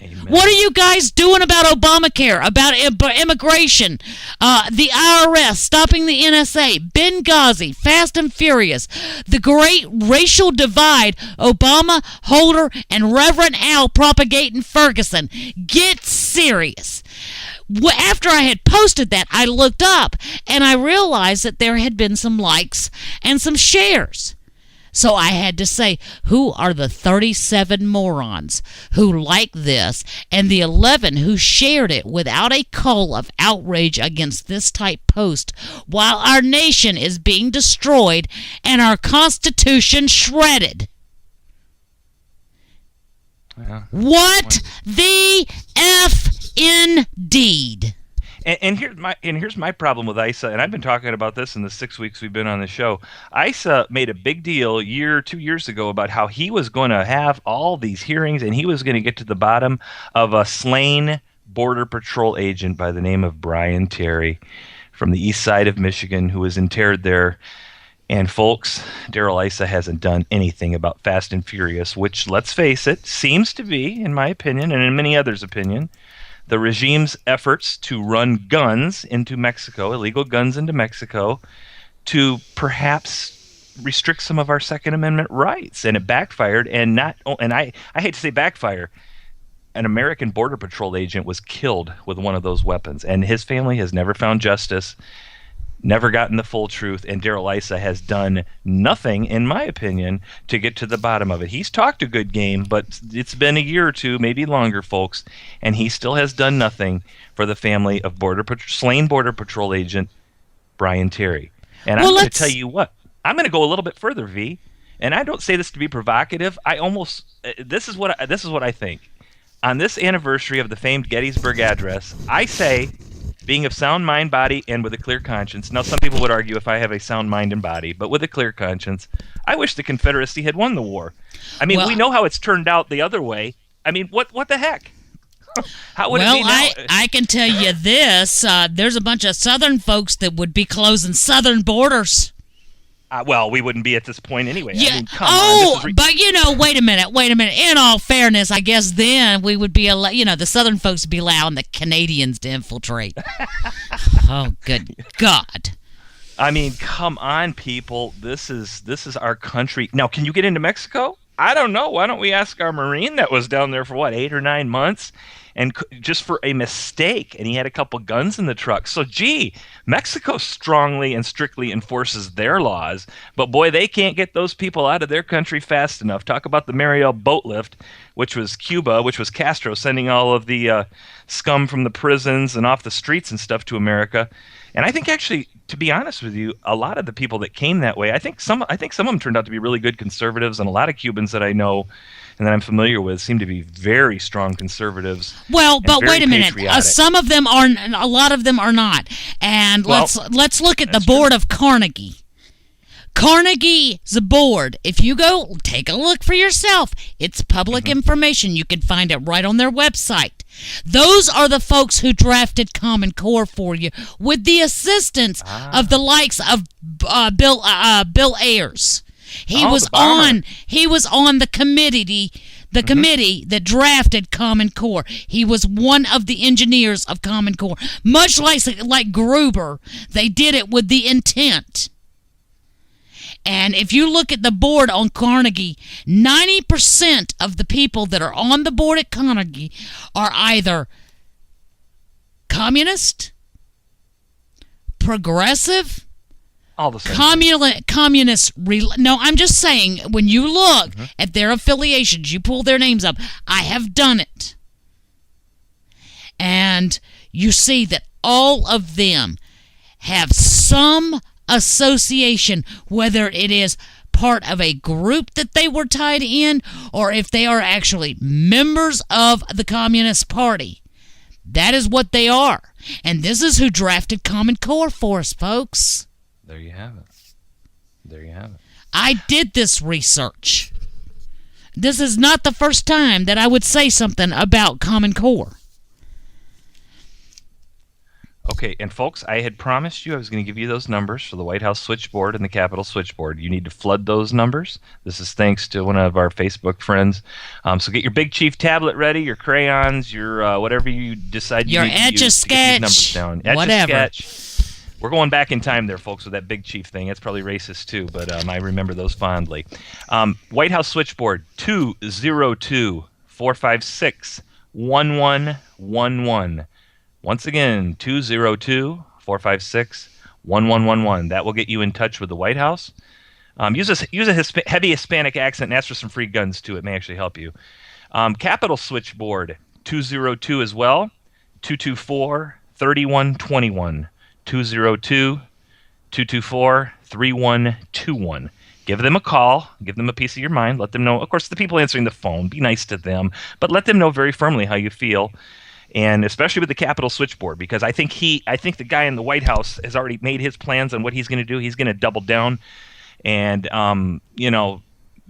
Amen. What are you guys doing about Obamacare, about immigration, the IRS, stopping the NSA, Benghazi, Fast and Furious, the great racial divide, Obama, Holder, and Reverend Al propagating Ferguson? Get serious. After I had posted that, I looked up and I realized that there had been some likes and some shares. So I had to say, who are the 37 morons who like this and the 11 who shared it without a call of outrage against this type post while our nation is being destroyed and our Constitution shredded? What the F indeed? And here's my problem with ISA, and I've been talking about this in the 6 weeks we've been on the show. ISA made a big deal 2 years ago about how he was going to have all these hearings, and he was going to get to the bottom of a slain Border Patrol agent by the name of Brian Terry from the east side of Michigan who was interred there. And folks, Darrell Issa hasn't done anything about Fast and Furious, which, let's face it, seems to be, in my opinion, and in many others' opinion, the regime's efforts to run guns into Mexico, illegal guns into Mexico, to perhaps restrict some of our Second Amendment rights. And it backfired. And I hate to say backfire. An American Border Patrol agent was killed with one of those weapons, and his family has never found justice, never gotten the full truth, and Darrell Issa has done nothing, in my opinion, to get to the bottom of it. He's talked a good game, but it's been a year or two, maybe longer, folks, and he still has done nothing for the family of slain Border Patrol agent Brian Terry. And I'm going to tell you what, I'm going to go a little bit further, V, and I don't say this to be provocative. This is what I think. On this anniversary of the famed Gettysburg Address, I say, being of sound mind, body, and with a clear conscience. Now, some people would argue if I have a sound mind and body, but with a clear conscience, I wish the Confederacy had won the war. I mean, we know how it's turned out the other way. I mean, what the heck? How would it be now? I can tell you this. There's a bunch of Southern folks that would be closing Southern borders. Well, we wouldn't be at this point anyway. Yeah. I mean, come on. But wait a minute. In all fairness, I guess then we would be, the Southern folks would be allowing the Canadians to infiltrate. Oh, good God. I mean, come on, people. This is our country. Now, can you get into Mexico? I don't know. Why don't we ask our Marine that was down there for 8 or 9 months? And just for a mistake, and he had a couple guns in the truck. So, Mexico strongly and strictly enforces their laws, but boy, they can't get those people out of their country fast enough. Talk about the Mariel boat lift, which was Cuba, which was Castro sending all of the scum from the prisons and off the streets and stuff to America. And I think actually, to be honest with you, a lot of the people that came that way, I think some of them turned out to be really good conservatives, and a lot of Cubans that I know and that I'm familiar with seem to be very strong conservatives. Well, but wait a minute. Some of them are, a lot of them are not. And let's look at the board of Carnegie. Carnegie's board, if you go take a look for yourself, it's public information. You can find it right on their website. Those are the folks who drafted Common Core for you with the assistance of the likes of Bill Ayers. He was on the committee that drafted Common Core. He was one of the engineers of Common Core. Much like Gruber, they did it with the intent. And if you look at the board on Carnegie, 90% of the people that are on the board at Carnegie are either communist, progressive, all the same. Communist. No, I'm just saying, when you look at their affiliations, you pull their names up. I have done it. And you see that all of them have some association, whether it is part of a group that they were tied in or if they are actually members of the Communist Party. That is what they are. And this is who drafted Common Core for us, folks. There you have it. I did this research. This is not the first time that I would say something about Common Core. Okay, and folks, I had promised you I was going to give you those numbers for the White House switchboard and the Capitol switchboard. You need to flood those numbers. This is thanks to one of our Facebook friends. So get your Big Chief tablet ready, your crayons, your whatever you decide you your need to use to get these numbers down. Whatever. Etch-a-sketch. We're going back in time there, folks, with that Big Chief thing. That's probably racist too, but I remember those fondly. White House switchboard 202-456-1111. Once again, 202-456-1111. That will get you in touch with the White House. Use a heavy Hispanic accent and ask for some free guns, too. It may actually help you. Capitol switchboard, 202 as well, 224-3121. 202-224-3121. Give them a call. Give them a piece of your mind. Let them know. Of course, the people answering the phone, be nice to them, but let them know very firmly how you feel. And especially with the Capitol switchboard, because I think the guy in the White House has already made his plans on what he's going to do. He's going to double down and,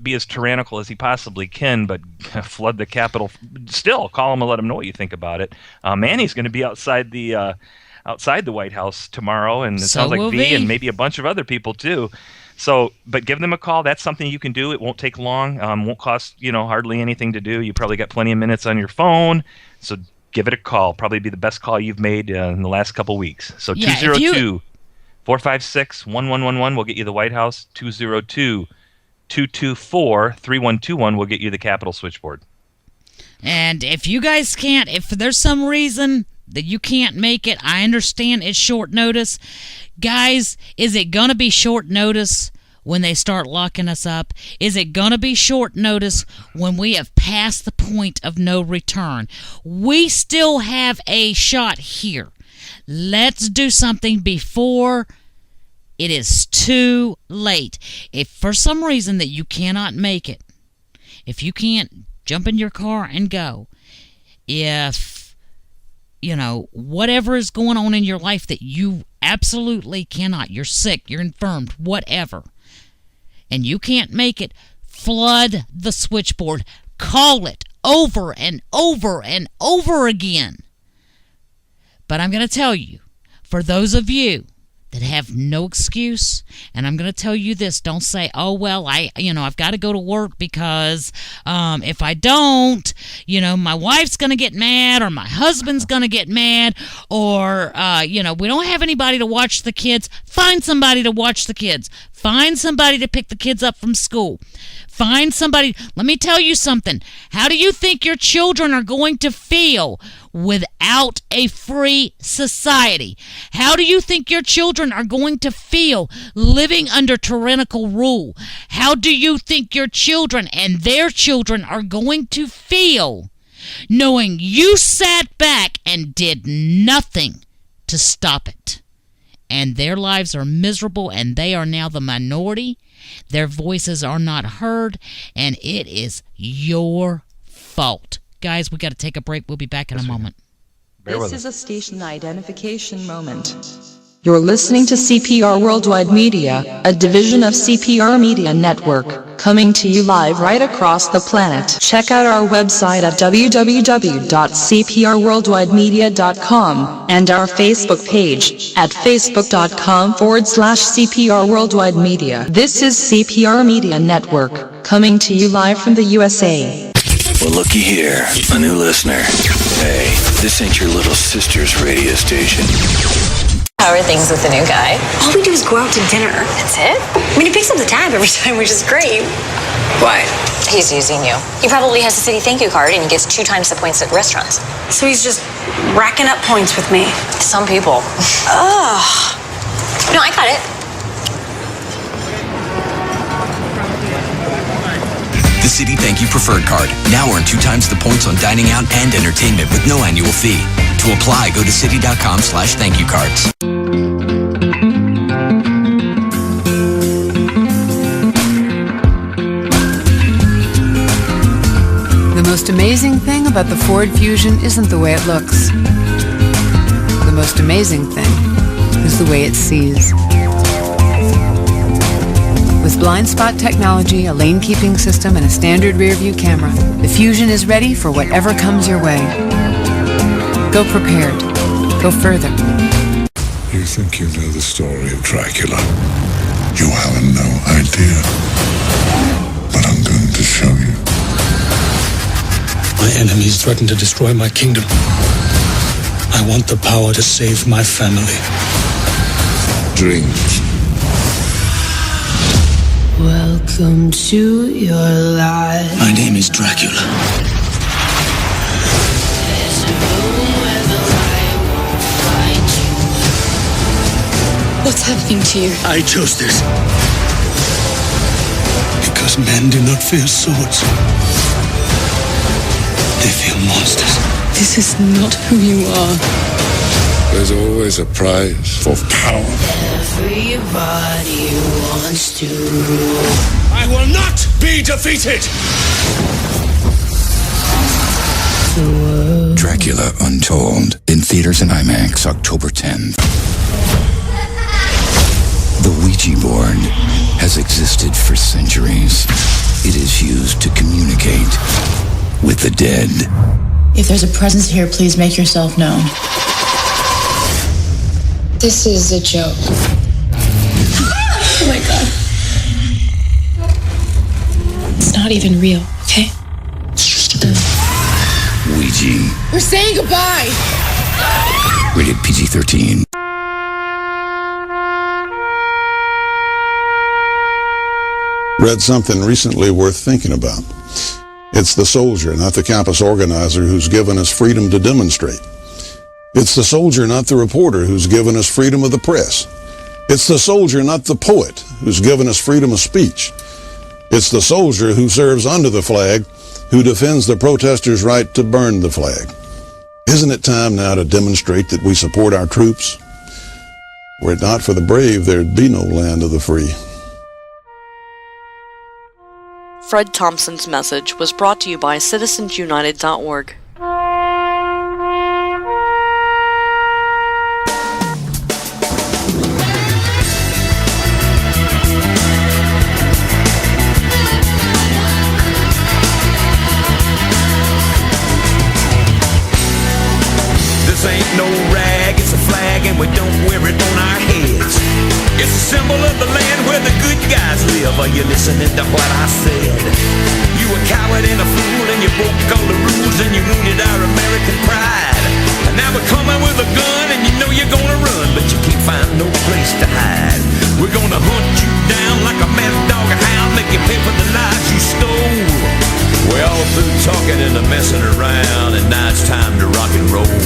be as tyrannical as he possibly can, but flood the Capitol. Still, call him and let him know what you think about it. Manny's going to be outside the White House tomorrow, and it sounds like V and maybe a bunch of other people too. So, but give them a call. That's something you can do. It won't take long. Won't cost hardly anything to do. You probably got plenty of minutes on your phone. So give it a call. Probably be the best call you've made in the last couple weeks. So 202-456-1111 will get you the White House. 202-224-3121 will get you the Capitol switchboard. And if you guys can't, if there's some reason that you can't make it, I understand it's short notice. Guys, is it going to be short notice when they start locking us up? Is it going to be short notice when we have passed the point of no return? We still have a shot here. Let's do something before it is too late. If for some reason that you cannot make it, if you can't jump in your car and go, if whatever is going on in your life that you absolutely cannot, you're sick, you're infirmed, whatever, and you can't make it, flood the switchboard. Call it over and over and over again. But I'm going to tell you, for those of you that have no excuse, and I'm going to tell you this, don't say, oh, well, I've got to go to work because if I don't, my wife's going to get mad or my husband's going to get mad or, we don't have anybody to watch the kids. Find somebody to watch the kids. Find somebody to pick the kids up from school. Find somebody. Let me tell you something. How do you think your children are going to feel without a free society? How do you think your children are going to feel living under tyrannical rule? How do you think your children and their children are going to feel knowing you sat back and did nothing to stop it? And their lives are miserable, and they are now the minority. Their voices are not heard, and it is your fault. Guys, we got to take a break. We'll be back in a moment. This is a station identification moment. You're listening to CPR Worldwide Media, a division of CPR Media Network, coming to you live right across the planet. Check out our website at www.cprworldwidemedia.com and our Facebook page at facebook.com/CPR Worldwide Media. This is CPR Media Network, coming to you live from the USA. Well, looky here, a new listener. Hey, this ain't your little sister's radio station. How are things with the new guy? All we do is go out to dinner. That's it? I mean, he picks up the tab every time, which is great. Why? He's using you. He probably has a city thank you card and he gets 2 times the points at restaurants. So he's just racking up points with me. Some people. Ugh. No, I got it. The Citi Thank You Preferred Card. Now earn 2 times the points on dining out and entertainment with no annual fee. To apply, go to citi.com/thankyoucards. The most amazing thing about the Ford Fusion isn't the way it looks. The most amazing thing is the way it sees. With blind spot technology, a lane keeping system, and a standard rear view camera, the Fusion is ready for whatever comes your way. Go prepared. Go further. You think you know the story of Dracula? You have no idea. But I'm going to show you. My enemies threaten to destroy my kingdom. I want the power to save my family. Dreams. Welcome to your life. My name is Dracula. What's happening to you? I chose this. Because men do not fear swords. They fear monsters. This is not who you are. There's always a prize for power. Everybody wants to rule. I will not be defeated! Dracula Untold, in theaters and IMAX, October 10th. The Ouija board has existed for centuries. It is used to communicate with the dead. If there's a presence here, please make yourself known. This is a joke. Oh my god. It's not even real, okay? It's just a game. Ouija. We're saying goodbye! Rated PG-13. Read something recently worth thinking about. It's the soldier, not the campus organizer, who's given us freedom to demonstrate. It's the soldier, not the reporter, who's given us freedom of the press. It's the soldier, not the poet, who's given us freedom of speech. It's the soldier who serves under the flag, who defends the protesters' right to burn the flag. Isn't it time now to demonstrate that we support our troops? Were it not for the brave, there'd be no land of the free. Fred Thompson's message was brought to you by citizensunited.org. This ain't no rag, it's a flag and we don't wear it on our heads. It's a symbol of the land where the good guys live. Are you listening to what I said? You a coward and a fool and you broke all the rules and you wounded our American pride. And now we're coming with a gun and you know you're gonna run, but you can't find no place to hide. We're gonna hunt you down like a mad dog or hound, make you pay for the lives you stole. We're all through talking and messing around, and now it's time to rock and roll.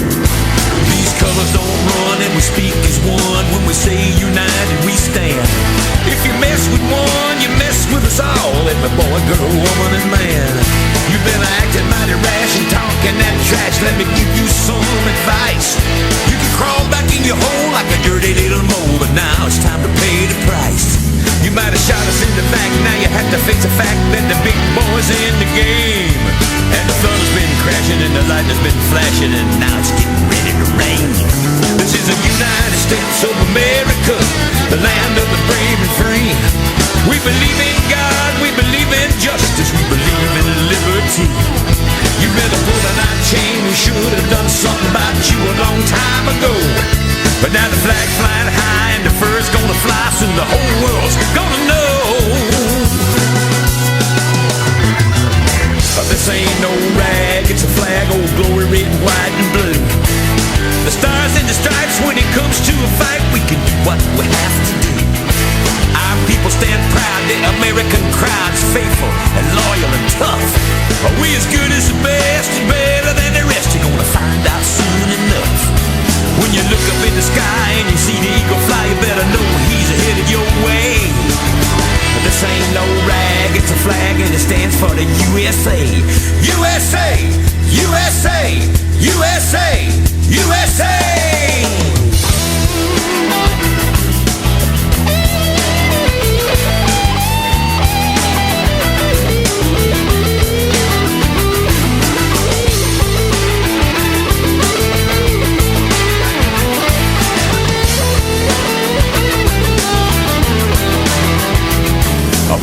These colors don't run and we speak as one. When we say united we stand. If you mess with one, you mess with us all. Every boy, girl, woman, and man. You've been acting mighty rash and talking that trash. Let me give you some advice. You can crawl back in your hole like a dirty little mole, but now it's time to pay the price. You might have shot us in the back, now you have to face the fact that the big boy's in the game. And the thunder's been crashing and the lightning's been flashing, and now it's getting ready to rain. This is the United States of America, the land of the brave and free. We believe in God, we believe in justice, we believe in liberty. You better pull a night chain, we should have done something about you a long time ago. But now the flag's flying high and the fur's gonna fly, soon the whole world's gonna know. But this ain't no rag, it's a flag, old glory, red, white, and blue. The stars and the stripes, when it comes to a fight, we can do what we have to do. Our people stand proud, the American crowd's faithful and loyal and tough. Are we as good as the best and better than the rest? You're gonna find out soon enough. When you look up in the sky and you see the eagle fly, you better know he's ahead of your way. But this ain't no rag, it's a flag and it stands for the USA. USA! USA! USA! USA!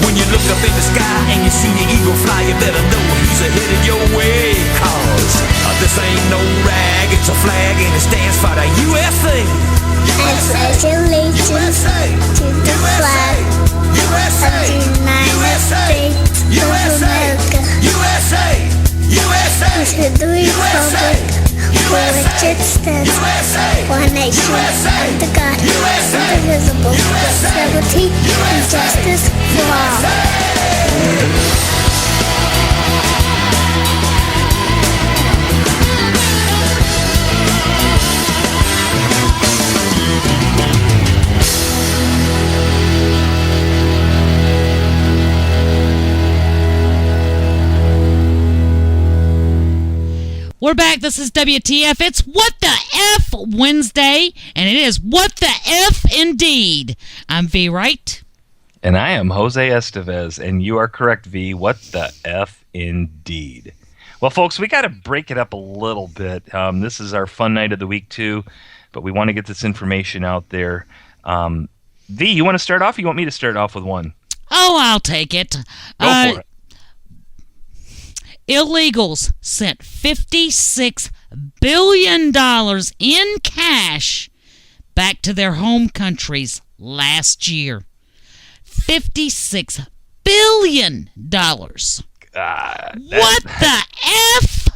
When you look up in the sky and you see the eagle fly, you better know he's ahead of your way. Cause this ain't no rag, it's a flag and it stands for the USA. pledge allegiance to the flag of the United States of America, and to the republic for which it stands, one nation, under God, indivisible, with liberty and justice for all. We're back. This is WTF. It's What the F Wednesday, and it is What the F indeed. I'm V. Wright. And I am Jose Estevez, and you are correct, V. What the F indeed. Well, folks, we got to break it up a little bit. This is our fun night of the week, too, but we want to get this information out there. V, you want to start off, or you want me to start off with one? Oh, I'll take it. Go for it. Illegals sent $56 billion in cash back to their home countries last year. $56 billion. What the F?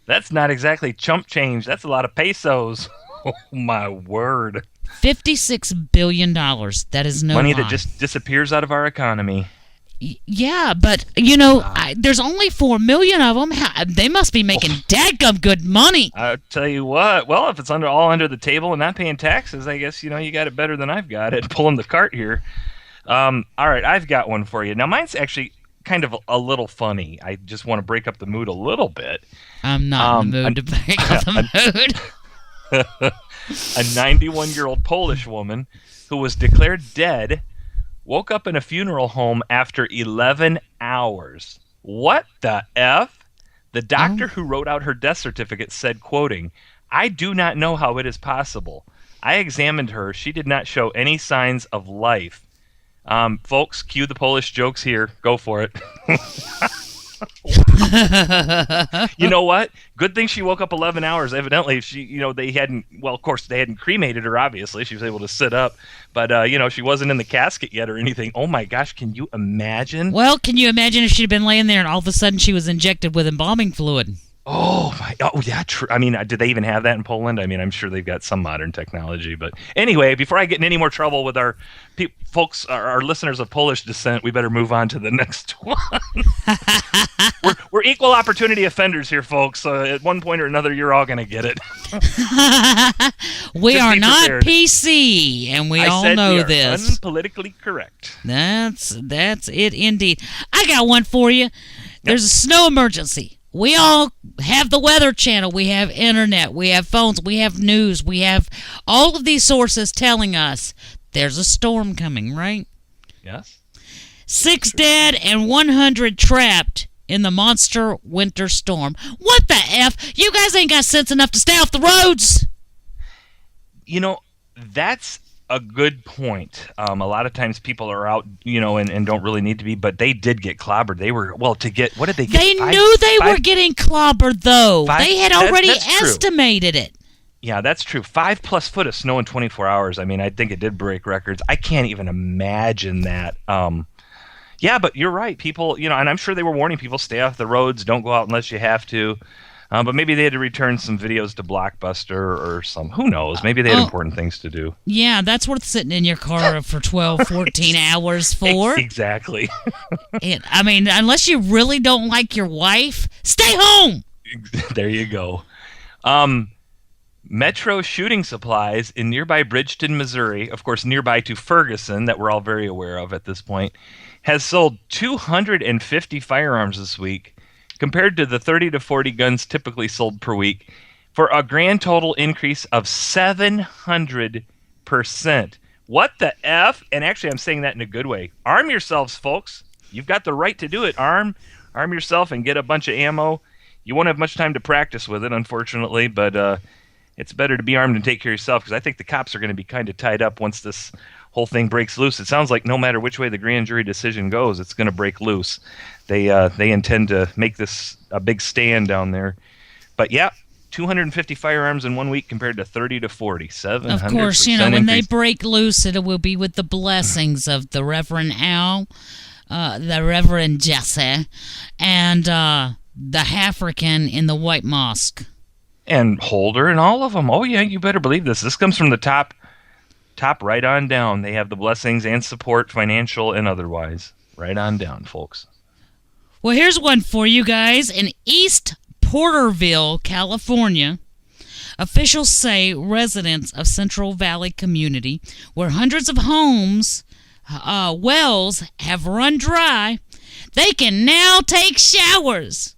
That's not exactly chump change. That's a lot of pesos. Oh, my word. $56 billion. That is no money lie. That just disappears out of our economy. Yeah, but, you know, there's only 4 million of them. They must be making dadgum good money. I'll tell you what. Well, if it's all under the table and not paying taxes, I guess, you know, you got it better than I've got it. Pulling the cart here. All right, I've got one for you. Now, mine's actually kind of a little funny. I just want to break up the mood a little bit. I'm not in the mood to break up the mood. A 91-year-old Polish woman who was declared dead woke up in a funeral home after 11 hours. What the F? The doctor who wrote out her death certificate said, quoting, "I do not know how it is possible. I examined her. She did not show any signs of life." Folks, cue the Polish jokes here. Go for it. You know what? Good thing she woke up 11 hours. Evidently, they hadn't cremated her, obviously. She was able to sit up. But, she wasn't in the casket yet or anything. Oh, my gosh. Can you imagine? Well, can you imagine if she'd been laying there and all of a sudden she was injected with embalming fluid? Oh, yeah, true. I mean, did they even have that in Poland? I mean, I'm sure they've got some modern technology. But anyway, before I get in any more trouble with our folks, our listeners of Polish descent, we better move on to the next one. We're equal opportunity offenders here, folks. At one point or another, you're all going to get it. We are not PC, and we all know this. I said unpolitically correct. That's it indeed. I got one for you. There's a snow emergency. We all have the Weather Channel. We have internet. We have phones. We have news. We have all of these sources telling us there's a storm coming, right? Yes. 6 dead and 100 trapped in the monster winter storm. What the F? You guys ain't got sense enough to stay off the roads. You know, that's a good point. A lot of times people are out, and don't really need to be, but they did get clobbered. They were, what did they get? They knew they were getting clobbered, though. They had already estimated it. Yeah, that's true. 5+ foot of snow in 24 hours. I mean, I think it did break records. I can't even imagine that. Yeah, but you're right. People, and I'm sure they were warning people, stay off the roads, don't go out unless you have to. But maybe they had to return some videos to Blockbuster or some. Who knows? Maybe they had important things to do. Yeah, that's worth sitting in your car for 12, 14 hours for. Exactly. I mean, unless you really don't like your wife, stay home. There you go. Metro shooting supplies in nearby Bridgeton, Missouri, of course, nearby to Ferguson, that we're all very aware of at this point, has sold 250 firearms this week, compared to the 30 to 40 guns typically sold per week, for a grand total increase of 700%. What the F? And actually, I'm saying that in a good way. Arm yourselves, folks. You've got the right to do it. Arm yourself and get a bunch of ammo. You won't have much time to practice with it, unfortunately, but it's better to be armed and take care of yourself, because I think the cops are going to be kind of tied up once this whole thing breaks loose. It sounds like no matter which way the grand jury decision goes, it's going to break loose. They intend to make this a big stand down there. But yeah, 250 firearms in 1 week compared to 30 to 40. 700%. Of course, when they break loose, it will be with the blessings of the Reverend Al, the Reverend Jesse, and the African in the White Mosque. And Holder and all of them. Oh, yeah, you better believe this. This comes from the top right on down. They have the blessings and support, financial and otherwise. Right on down, folks. Well, here's one for you guys. In East Porterville, California, officials say residents of Central Valley community, where hundreds of homes, wells have run dry, they can now take showers.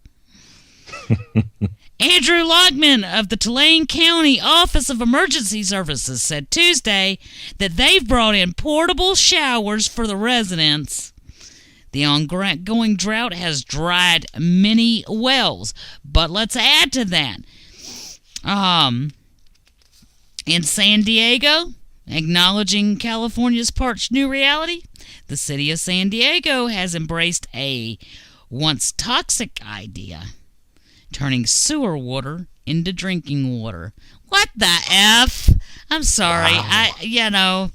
Andrew Logman of the Tulane County Office of Emergency Services said Tuesday that they've brought in portable showers for the residents. The ongoing drought has dried many wells, but let's add to that. In San Diego, acknowledging California's parched new reality, the city of San Diego has embraced a once toxic idea, turning sewer water into drinking water. What the F? I'm sorry. Wow.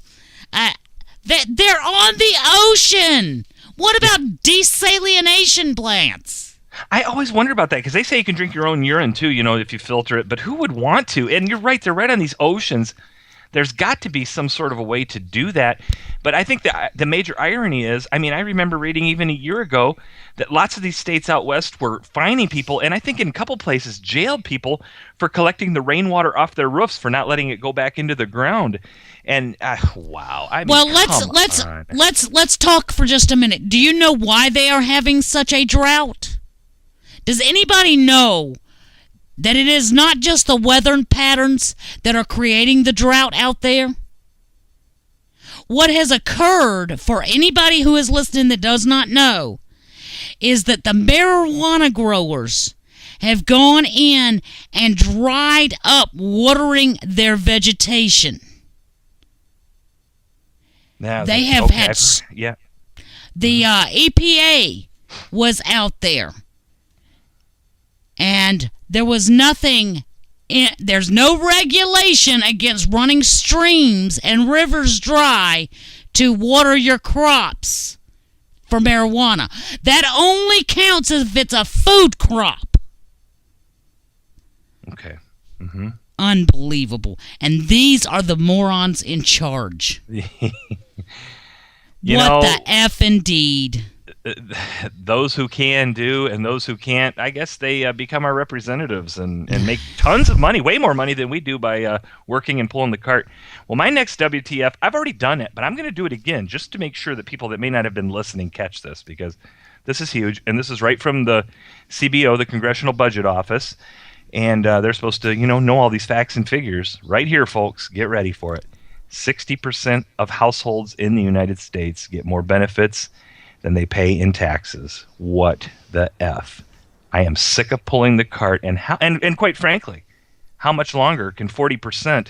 They're on the ocean. What about desalination plants? I always wonder about that because they say you can drink your own urine too, if you filter it. But who would want to? And you're right, they're right on these oceans. There's got to be some sort of a way to do that. But I think the major irony is, I remember reading even a year ago that lots of these states out west were fining people, and I think in a couple places jailed people for collecting the rainwater off their roofs for not letting it go back into the ground. And wow. Let's talk for just a minute. Do you know why they are having such a drought? Does anybody know that it is not just the weather patterns that are creating the drought out there? What has occurred, for anybody who is listening that does not know, is that the marijuana growers have gone in and dried up watering their vegetation. They have had... Yeah. The EPA was out there. And there was nothing, there's no regulation against running streams and rivers dry to water your crops for marijuana. That only counts if it's a food crop. Okay. Mm-hmm. Unbelievable. And these are the morons in charge. What the F indeed. Those who can do and those who can't, I guess they become our representatives and make tons of money, way more money than we do by working and pulling the cart. Well, my next WTF, I've already done it, but I'm going to do it again just to make sure that people that may not have been listening catch this, because this is huge, and this is right from the CBO, the Congressional Budget Office, and they're supposed to, know all these facts and figures. Right here, folks, get ready for it. 60% of households in the United States get more benefits than they pay in taxes. What the F? I am sick of pulling the cart, and quite frankly, how much longer can 40%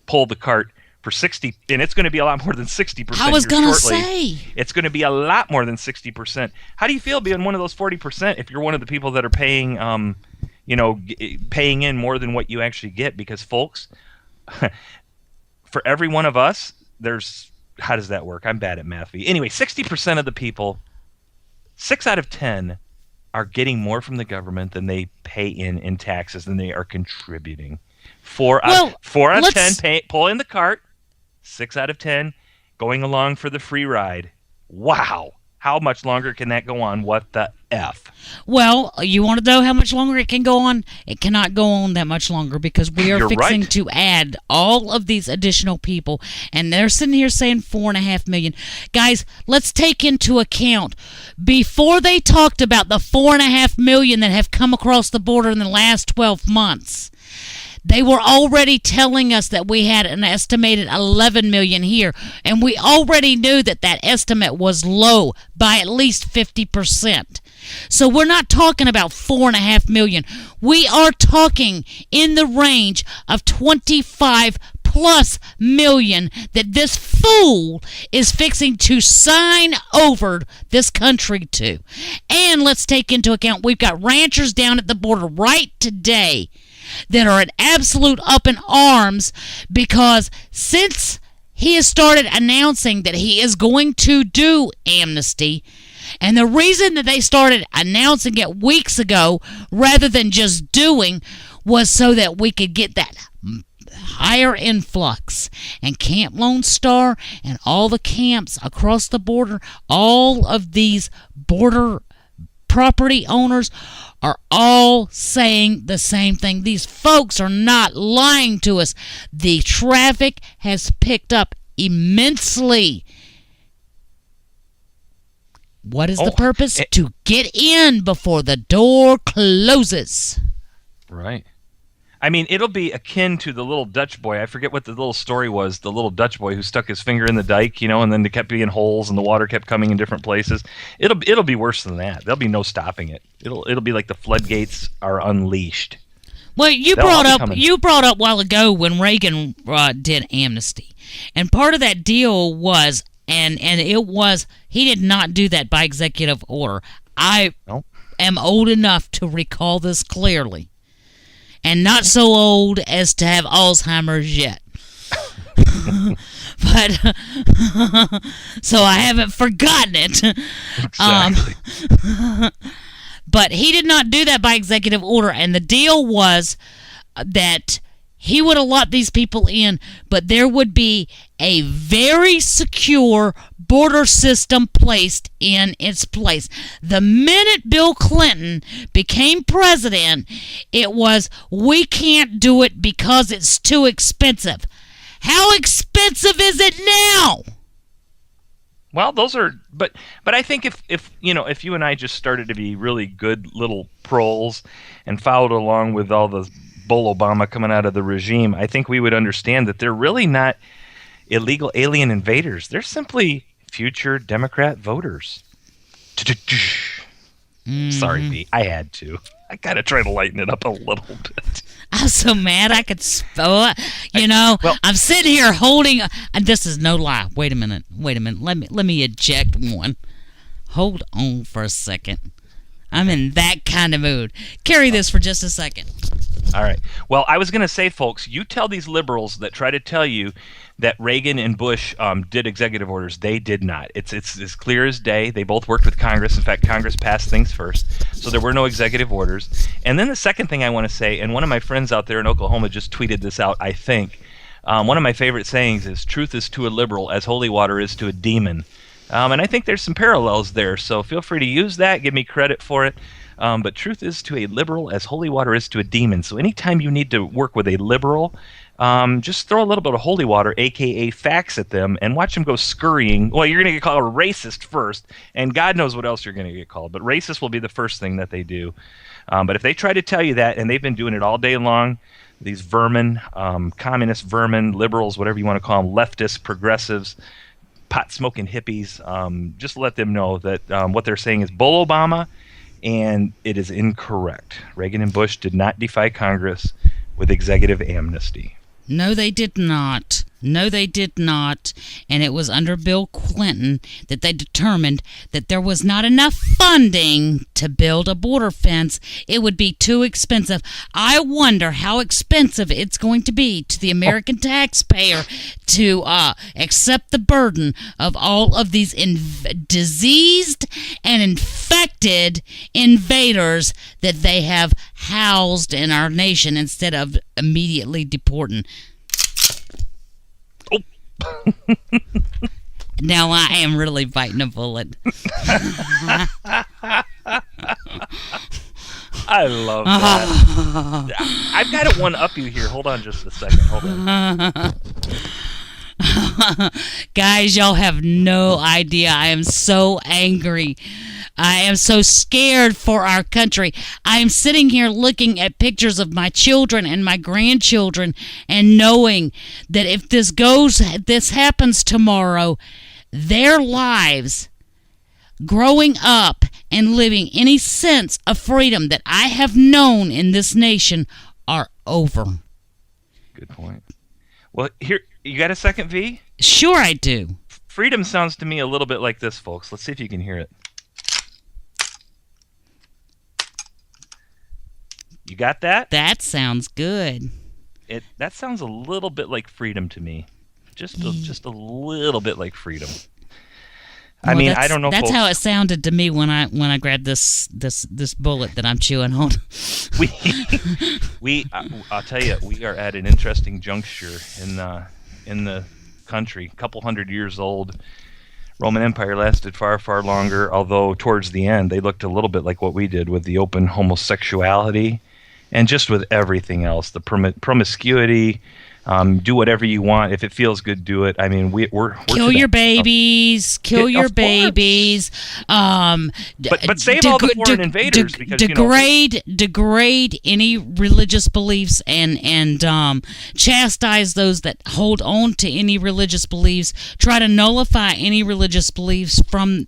pull the cart for 60? And it's going to be a lot more than 60%. I was going to say. It's going to be a lot more than 60%. How do you feel being one of those 40% if you're one of the people that are paying, paying in more than what you actually get? Because, folks, for every one of us, how does that work? I'm bad at math. Anyway, 60% of the people, 6 out of 10, are getting more from the government than they pay in taxes than they are contributing. 4 out of 10 pulling the cart, 6 out of 10 going along for the free ride. Wow. How much longer can that go on? What the F? Well, you want to know how much longer it can go on? It cannot go on that much longer because we are fixing to add all of these additional people. And they're sitting here saying 4.5 million. Guys, let's take into account, before they talked about the 4.5 million that have come across the border in the last 12 months, they were already telling us that we had an estimated 11 million here, and we already knew that estimate was low by at least 50%. So we're not talking about 4.5 million. We are talking in the range of 25 plus million that this fool is fixing to sign over this country to. And let's take into account we've got ranchers down at the border right today that are in absolute up in arms because since he has started announcing that he is going to do amnesty, and the reason that they started announcing it weeks ago rather than just doing was so that we could get that higher influx. And Camp Lone Star and all the camps across the border, all of these border property owners are all saying the same thing. These folks are not lying to us. The traffic has picked up immensely. What is the purpose? To get in before the door closes. Right. I mean, it'll be akin to the little Dutch boy. I forget what the little story was. The little Dutch boy who stuck his finger in the dike, and then there kept being holes and the water kept coming in different places. It'll be worse than that. There'll be no stopping it. It'll be like the floodgates are unleashed. Well, you brought up a while ago when Reagan did amnesty, and part of that deal was, and it was, he did not do that by executive order. I am old enough to recall this clearly. And not so old as to have Alzheimer's yet. But, so I haven't forgotten it. Exactly. But he did not do that by executive order. And the deal was that he would allot these people in, but there would be a very secure border system placed in its place. The minute Bill Clinton became president, it was, we can't do it because it's too expensive. How expensive is it now? Well, those are, but I think if you and I just started to be really good little proles and followed along with all the Bull Obama coming out of the regime, I think we would understand that they're really not illegal alien invaders. They're simply future Democrat voters. Sorry, B. I had to. I gotta try to lighten it up a little bit. I'm so mad I could spell it. I'm sitting here holding. This is no lie. Wait a minute. Let me eject one. Hold on for a second. I'm in that kind of mood. Carry this for just a second. All right. Well, I was going to say, folks, you tell these liberals that try to tell you that Reagan and Bush did executive orders. They did not. It's as clear as day. They both worked with Congress. In fact, Congress passed things first. So there were no executive orders. And then the second thing I want to say, and one of my friends out there in Oklahoma just tweeted this out, I think. One of my favorite sayings is, truth is to a liberal as holy water is to a demon. And I think there's some parallels there. So feel free to use that. Give me credit for it. But truth is to a liberal as holy water is to a demon. So anytime you need to work with a liberal, just throw a little bit of holy water, a.k.a. facts, at them and watch them go scurrying. Well, you're going to get called a racist first, and God knows what else you're going to get called. But racist will be the first thing that they do. But if they try to tell you that, and they've been doing it all day long, these vermin, communist vermin, liberals, whatever you want to call them, leftists, progressives, pot-smoking hippies, just let them know that what they're saying is Bull Obama, and it is incorrect. Reagan and Bush did not defy Congress with executive amnesty. No, they did not. No, they did not. And it was under Bill Clinton that they determined that there was not enough funding to build a border fence. It would be too expensive. I wonder how expensive it's going to be to the American taxpayer to accept the burden of all of these diseased and infected invaders that they have housed in our nation instead of immediately deporting. Now I am really biting a bullet. I love that. I've got to one-up you here. Hold on just a second. Hold on. Guys, y'all have no idea. I am so angry. I am so scared for our country. I am sitting here looking at pictures of my children and my grandchildren and knowing that if this happens tomorrow, their lives growing up and living any sense of freedom that I have known in this nation are over. Good point. Well, here, you got a second, V? Sure I do. Freedom sounds to me a little bit like this, folks. Let's see if you can hear it. You got that? That sounds good. That sounds a little bit like freedom to me. Just a little bit like freedom. I mean, I don't know. That's folks. how it sounded to me when I grabbed this bullet that I'm chewing on. I'll tell you, we are at an interesting juncture in the country. A couple hundred years old. Roman Empire lasted far, far longer. Although towards the end, they looked a little bit like what we did with the open homosexuality, and just with everything else, the promiscuity. Do whatever you want. If it feels good, do it. I mean, we're kill your babies. Kill your babies. But save all the foreign invaders because degrade any religious beliefs and chastise those that hold on to any religious beliefs. Try to nullify any religious beliefs from.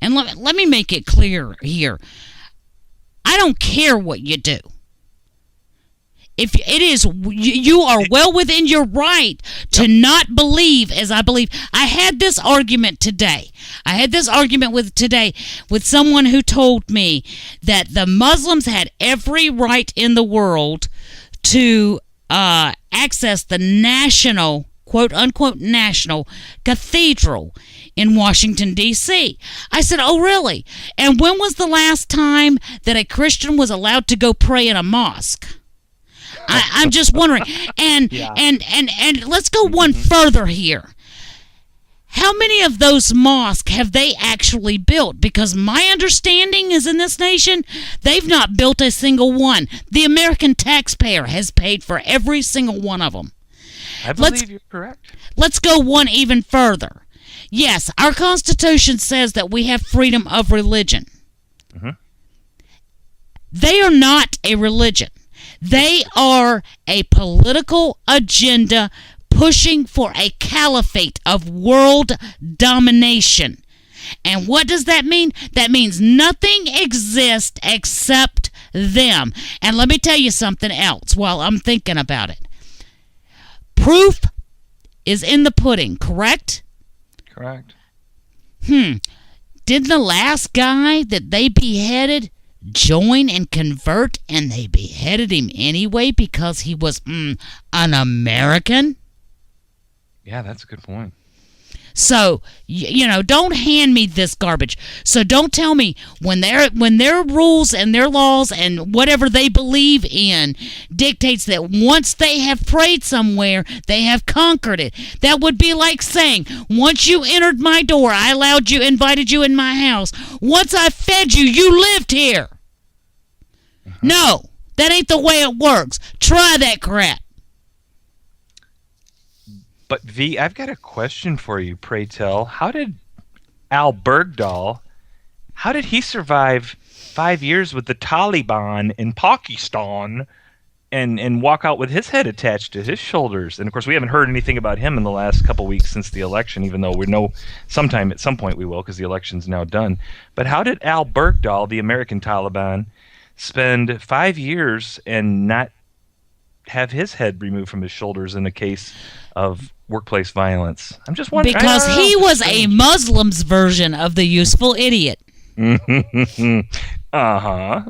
And let me make it clear here. I don't care what you do. If it is, you are well within your right to not believe as I believe. I had this argument today. With someone who told me that the Muslims had every right in the world to access the national, quote unquote, national cathedral in Washington, D.C. I said, oh, really? And when was the last time that a Christian was allowed to go pray in a mosque? I'm just wondering, and let's go one further here. How many of those mosques have they actually built? Because my understanding is in this nation, they've not built a single one. The American taxpayer has paid for every single one of them. I believe you're correct. Let's go one even further. Yes, our Constitution says that we have freedom of religion. Mm-hmm. They are not a religion. They are a political agenda pushing for a caliphate of world domination. And what does that mean? That means nothing exists except them. And let me tell you something else while I'm thinking about it. Proof is in the pudding, correct? Correct. Didn't the last guy that they beheaded join and convert, and they beheaded him anyway because he was an American? Yeah, that's a good point. So, don't hand me this garbage. So don't tell me when their rules and their laws and whatever they believe in dictates that once they have prayed somewhere, they have conquered it. That would be like saying, once you entered my door, I invited you in my house. Once I fed you, you lived here. Mm-hmm. No, that ain't the way it works. Try that crap. But V, I've got a question for you, pray tell. How did Al Bergdahl, how did he survive 5 years with the Taliban in Pakistan and walk out with his head attached to his shoulders? And of course, we haven't heard anything about him in the last couple weeks since the election, even though we know at some point we will because the election's now done. But how did Al Bergdahl, the American Taliban, spend 5 years and not have his head removed from his shoulders in a case of workplace violence? I'm just wondering. Because he was a Muslim's version of the useful idiot. Uh-huh.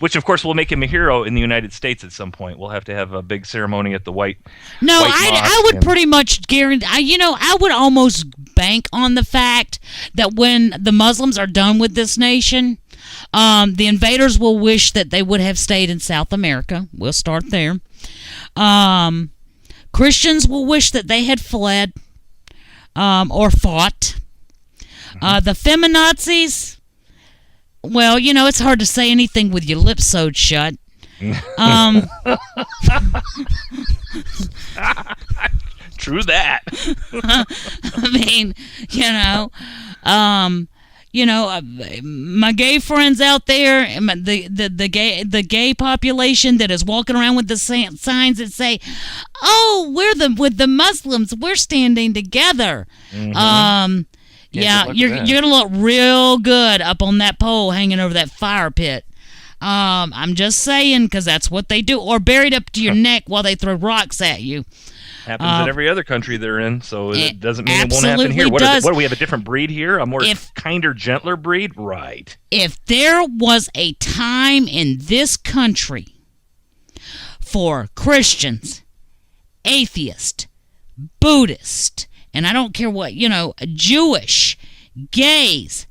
Which, of course, will make him a hero in the United States at some point. We'll have to have a big ceremony at the White I would pretty much guarantee, I would almost bank on the fact that when the Muslims are done with this nation, the invaders will wish that they would have stayed in South America. We'll start there. Christians will wish that they had fled or fought. The feminazis, well, it's hard to say anything with your lips sewed shut. True that. I mean, my gay friends out there, the gay population that is walking around with the signs that say, "Oh, with the Muslims, we're standing together." Mm-hmm. You're gonna look real good up on that pole hanging over that fire pit. I'm just saying, because that's what they do. Or buried up to your neck while they throw rocks at you. Happens in every other country they're in, so it doesn't mean it won't happen here. What do we have, a different breed here? A more kinder, gentler breed? Right. If there was a time in this country for Christians, atheists, Buddhists, and I don't care what, Jewish, gays,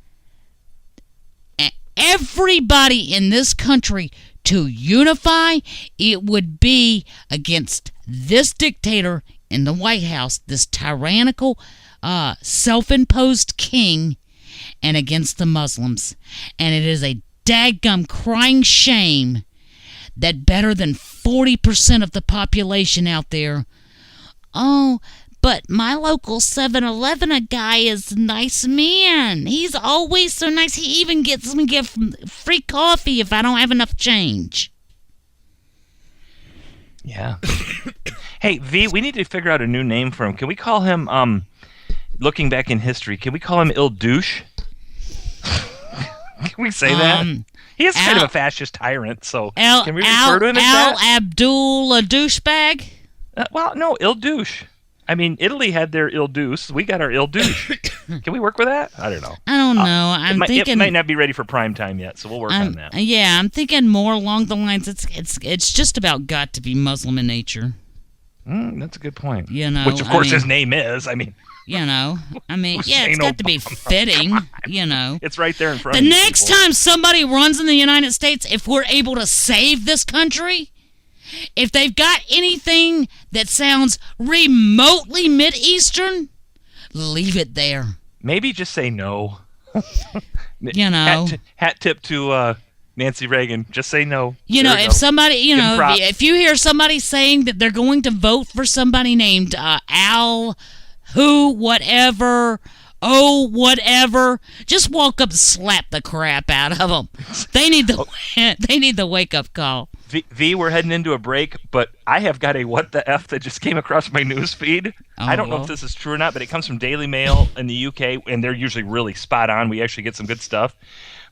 everybody in this country to unify, it would be against this dictator in the White House, this tyrannical, self-imposed king, and against the Muslims. And it is a daggum crying shame that better than 40% of the population out there, oh, but my local 7-Eleven guy is a nice man. He's always so nice. He even gets me free coffee if I don't have enough change. Yeah. Hey, V, we need to figure out a new name for him. Can we call him, looking back in history, can we call him Il Douche? Can we say that? He is kind of a fascist tyrant, so can we refer to him as that? Abdul a douchebag? Well, no, Il Douche. I mean, Italy had their Il Deuce. We got our Il Douche. Can we work with that? I don't know. I don't know. It might not be ready for prime time yet, so we'll work on that. Yeah, I'm thinking more along the lines. It's just about got to be Muslim in nature. That's a good point. Which of course his name is. I mean. It's got to be fitting. It's right there in front. The of you. next time somebody runs in the United States, if we're able to save this country. If they've got anything that sounds remotely Mideastern, leave it there. Maybe just say no. Hat tip to Nancy Reagan. Just say no. If somebody, if you hear somebody saying that they're going to vote for somebody named Al, whatever, just walk up and slap the crap out of them. They need the wake up call. V, we're heading into a break, but I have got a what the F that just came across my news feed. I don't know if this is true or not, but it comes from Daily Mail in the UK, and they're usually really spot on. We actually get some good stuff.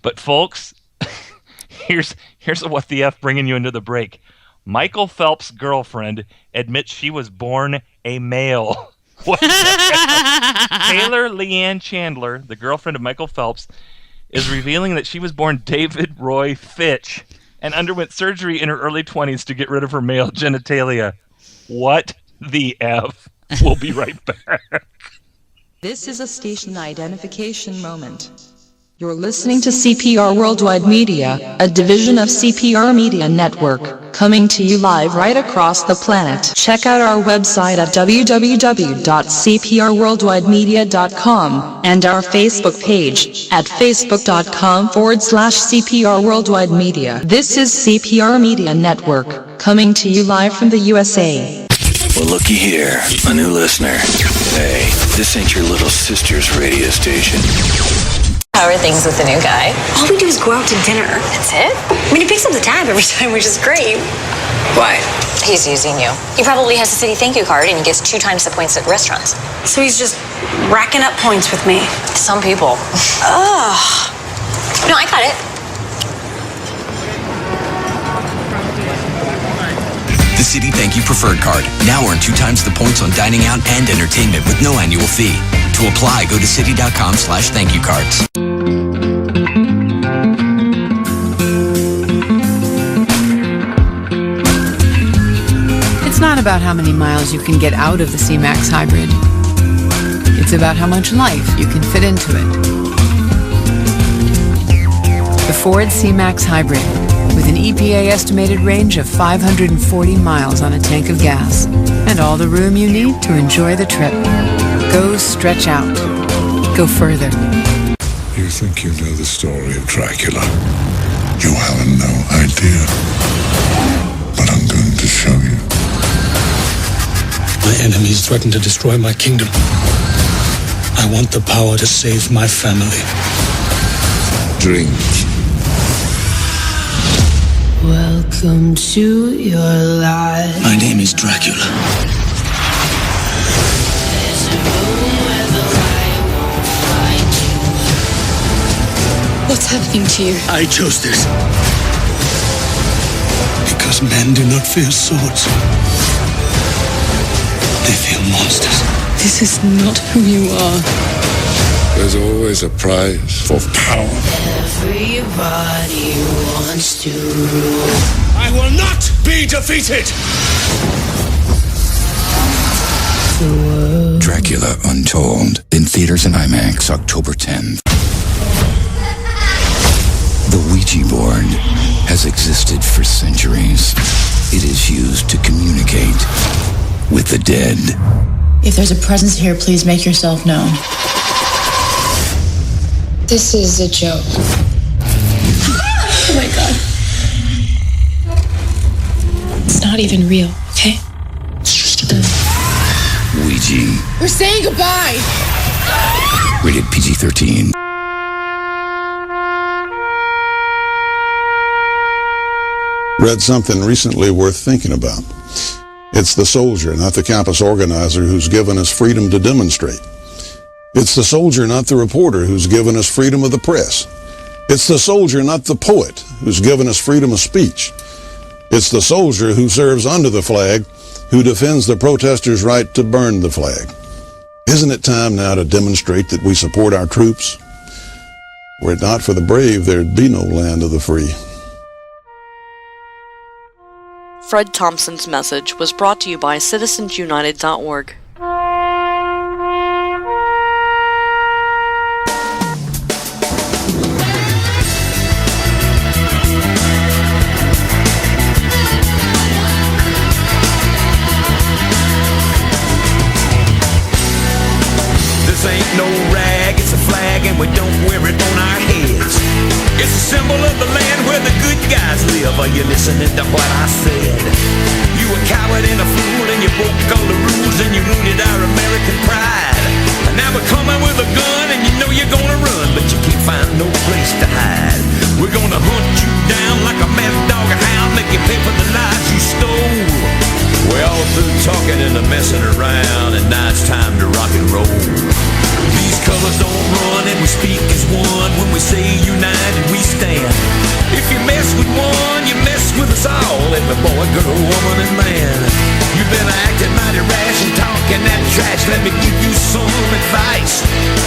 But folks, here's a what the F bringing you into the break. Michael Phelps' girlfriend admits she was born a male. What the hell? Taylor Leanne Chandler, the girlfriend of Michael Phelps, is revealing that she was born David Roy Fitch and underwent surgery in her early 20s to get rid of her male genitalia. What the F? We'll be right back. This is a station identification moment. You're listening to CPR Worldwide Media, a division of CPR Media Network, coming to you live right across the planet. Check out our website at www.cprworldwidemedia.com and our Facebook page at facebook.com/CPR Worldwide Media. This is CPR Media Network, coming to you live from the USA. Well, looky here, a new listener. Hey, this ain't your little sister's radio station. How are things with the new guy? All we do is go out to dinner. That's it? I mean, he picks up the tab every time, which is great. Why? He's using you. He probably has a city thank you card and he gets 2 times the points at restaurants. So he's just racking up points with me. Some people. Ugh. No, I got it. The City Thank You Preferred Card. Now earn 2 times the points on dining out and entertainment with no annual fee. To apply, go to city.com/thankyoucards. It's not about how many miles you can get out of the C-Max Hybrid. It's about how much life you can fit into it. The Ford C-Max Hybrid, with an EPA estimated range of 540 miles on a tank of gas, and all the room you need to enjoy the trip. Go stretch out. Go further. You think you know the story of Dracula? You have no idea. But I'm going to show you. My enemies threaten to destroy my kingdom. I want the power to save my family. Drink. Welcome to your life. My name is Dracula. What's happening to you? I chose this. These men do not fear swords. They fear monsters. This is not who you are. There's always a prize for power. Everybody wants to rule. I will not be defeated! Dracula Untold, in theaters and IMAX October 10th. The Ouija board has existed for centuries. It is used to communicate with the dead. If there's a presence here, please make yourself known. This is a joke. Oh my god. It's not even real, okay? It's just a game. Ouija. We're saying goodbye! Rated PG-13. Read something recently worth thinking about. It's the soldier, not the campus organizer, who's given us freedom to demonstrate. It's the soldier, not the reporter, who's given us freedom of the press. It's the soldier, not the poet, who's given us freedom of speech. It's the soldier who serves under the flag, who defends the protesters' right to burn the flag. Isn't it time now to demonstrate that we support our troops? Were it not for the brave, there'd be no land of the free. Fred Thompson's message was brought to you by citizensunited.org. This ain't no rag, it's a flag and we don't wear it on our heads. It's a symbol of the land where the good guys live. Are you listening to what I said? You a coward and a fool and you broke all the rules and you ruined our American pride. And now we're coming with a gun and you know you're gonna run, but you can't find no place to hide. We're gonna hunt you down like a mad dog or hound, make you pay for the lies you stole. We're all through talking and messing around, and now it's time to rock and roll. These colors don't run and we speak as one. When we say united we stand. If you mess with one, you mess with us all. Every boy, girl, woman, and man. You've been acting mighty rash and talking that trash. Let me give you some advice.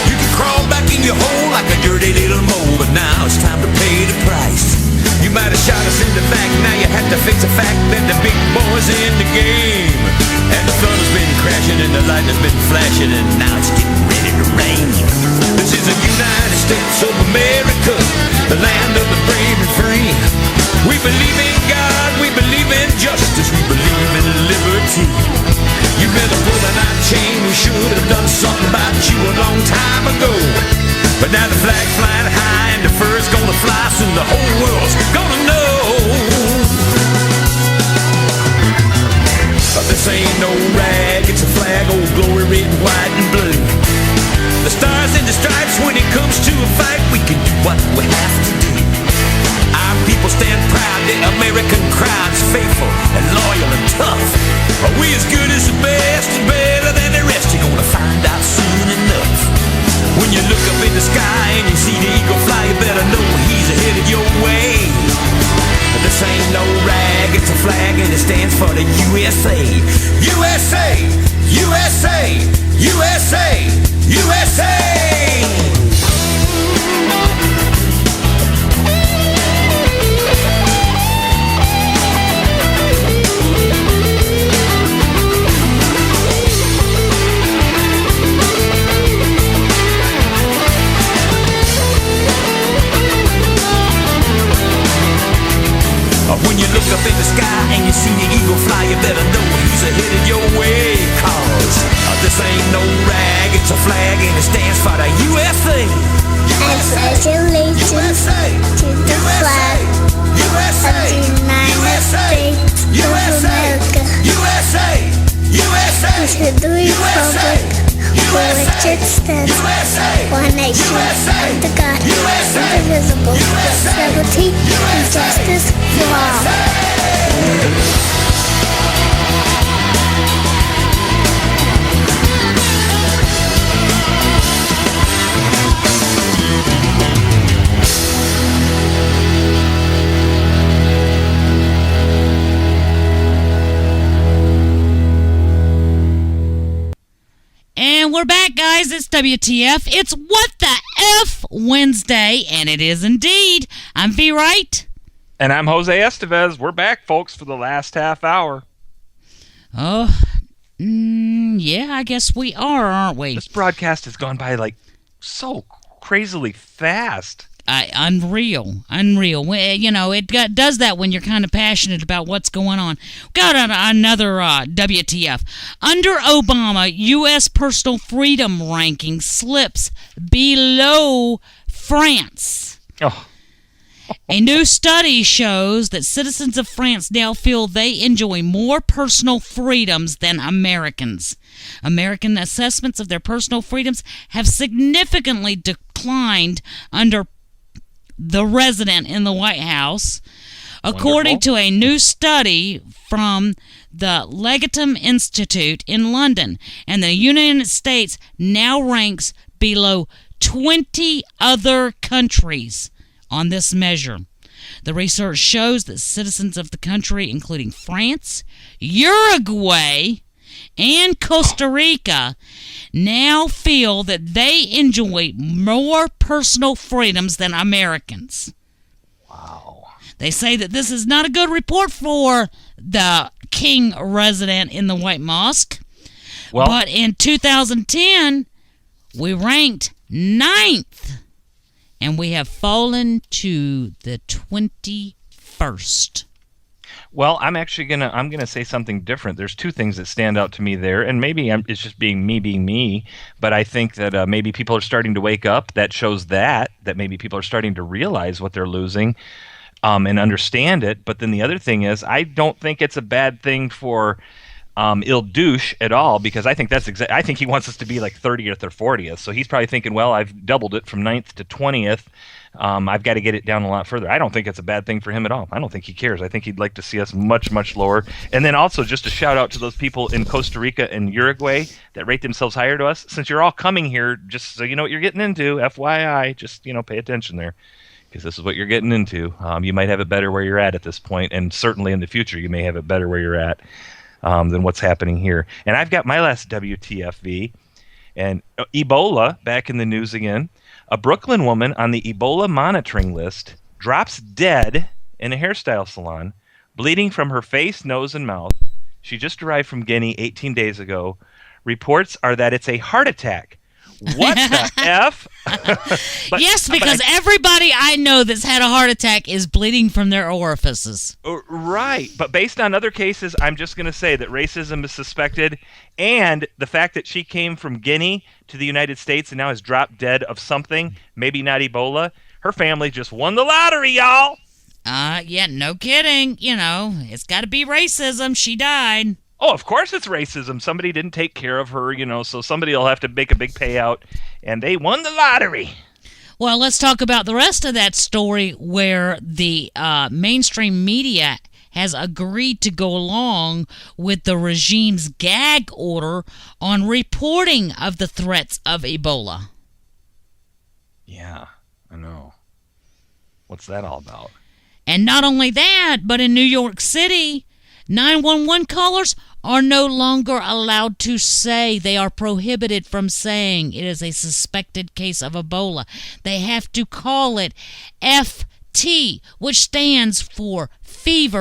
You can crawl back in your hole like a dirty little mole, but now it's time to pay the price. You might have shot us in the back, now you have to face the fact that the big boy's in the game. And the thunder's been crashing and the lightning's been flashing, and now it's getting ready to rain. This is the United States of America, the land of the brave and free. We believe in God, we believe in justice, we believe in liberty. You better pull a night chain, we should have done something about you a long time ago. But now the flag's flying high and the fur's gonna fly, soon the whole world's gonna know. This ain't no rag, it's a flag, old glory, red, white, and blue. The stars and the stripes, when it comes to a fight, we can do what we have to do. Our people stand proud, the American crowd's faithful and loyal and tough. Are we as good as the best and better than the rest? You're gonna find out soon enough. When you look up in the sky and you see the eagle fly, you better know he's headed your way. This ain't no rag, it's a flag and it stands for the USA. USA! USA! USA! USA! When you look up in the sky and you see the eagle fly, you better know he's headed your way. Cause this ain't no rag, it's a flag and it stands for the USA. I pledge allegiance to the flag of the United States of America and to the republic for which it stands, one nation, under God, indivisible, with liberty and justice for all. we're back, guys. It's WTF. It's What the F Wednesday, and it is indeed. I'm V. Wright. And I'm Jose Estevez. We're back, folks, for the last half hour. Oh, yeah, I guess we are, aren't we? This broadcast has gone by, like, so crazily fast. Unreal. You know, it does that when you're kind of passionate about what's going on. Got another WTF. Under Obama, U.S. personal freedom ranking slips below France. Oh. A new study shows that citizens of France now feel they enjoy more personal freedoms than Americans. American assessments of their personal freedoms have significantly declined under the resident in the White House, according to a new study from the Legatum Institute in London. And the United States now ranks below 20 other countries on this measure. The research shows that citizens of the country, including France, Uruguay, and Costa Rica, now feel that they enjoy more personal freedoms than Americans. Wow. They say that this is not a good report for the king resident in the White Mosque. Well, but in 2010, we ranked 9th, and we have fallen to the 21st. Well, I'm gonna say something different. There's two things that stand out to me there, and maybe it's just being me, but I think that maybe people are starting to wake up. That shows that maybe people are starting to realize what they're losing, and understand it. But then the other thing is, I don't think it's a bad thing for Il Douche at all, because I think I think he wants us to be like 30th or 40th. So he's probably thinking, well, I've doubled it from 9th to 20th. I've got to get it down a lot further. I don't think it's a bad thing for him at all. I don't think he cares. I think he'd like to see us much, much lower. And then also just a shout out to those people in Costa Rica and Uruguay that rate themselves higher to us. Since you're all coming here, just so you know what you're getting into, FYI, just, pay attention there, because this is what you're getting into. You might have it better where you're at this point, and certainly in the future you may have it better where you're at than what's happening here. And I've got my last WTFV, and Ebola back in the news again. A Brooklyn woman on the Ebola monitoring list drops dead in a hairstyle salon, bleeding from her face, nose, and mouth. She just arrived from Guinea 18 days ago. Reports are that it's a heart attack. What the F? Yes, because everybody I know that's had a heart attack is bleeding from their orifices. Right. But based on other cases, I'm just going to say that racism is suspected, and the fact that she came from Guinea to the United States and now has dropped dead of something, maybe not Ebola, her family just won the lottery, y'all. Yeah, no kidding. It's got to be racism. She died. Oh, of course it's racism. Somebody didn't take care of her, so somebody will have to make a big payout, and they won the lottery. Well, let's talk about the rest of that story where the mainstream media has agreed to go along with the regime's gag order on reporting of the threats of Ebola. Yeah, I know. What's that all about? And not only that, but in New York City, 911 callers are no longer allowed to say, they are prohibited from saying it is a suspected case of Ebola. They have to call it FT, which stands for fever/travel.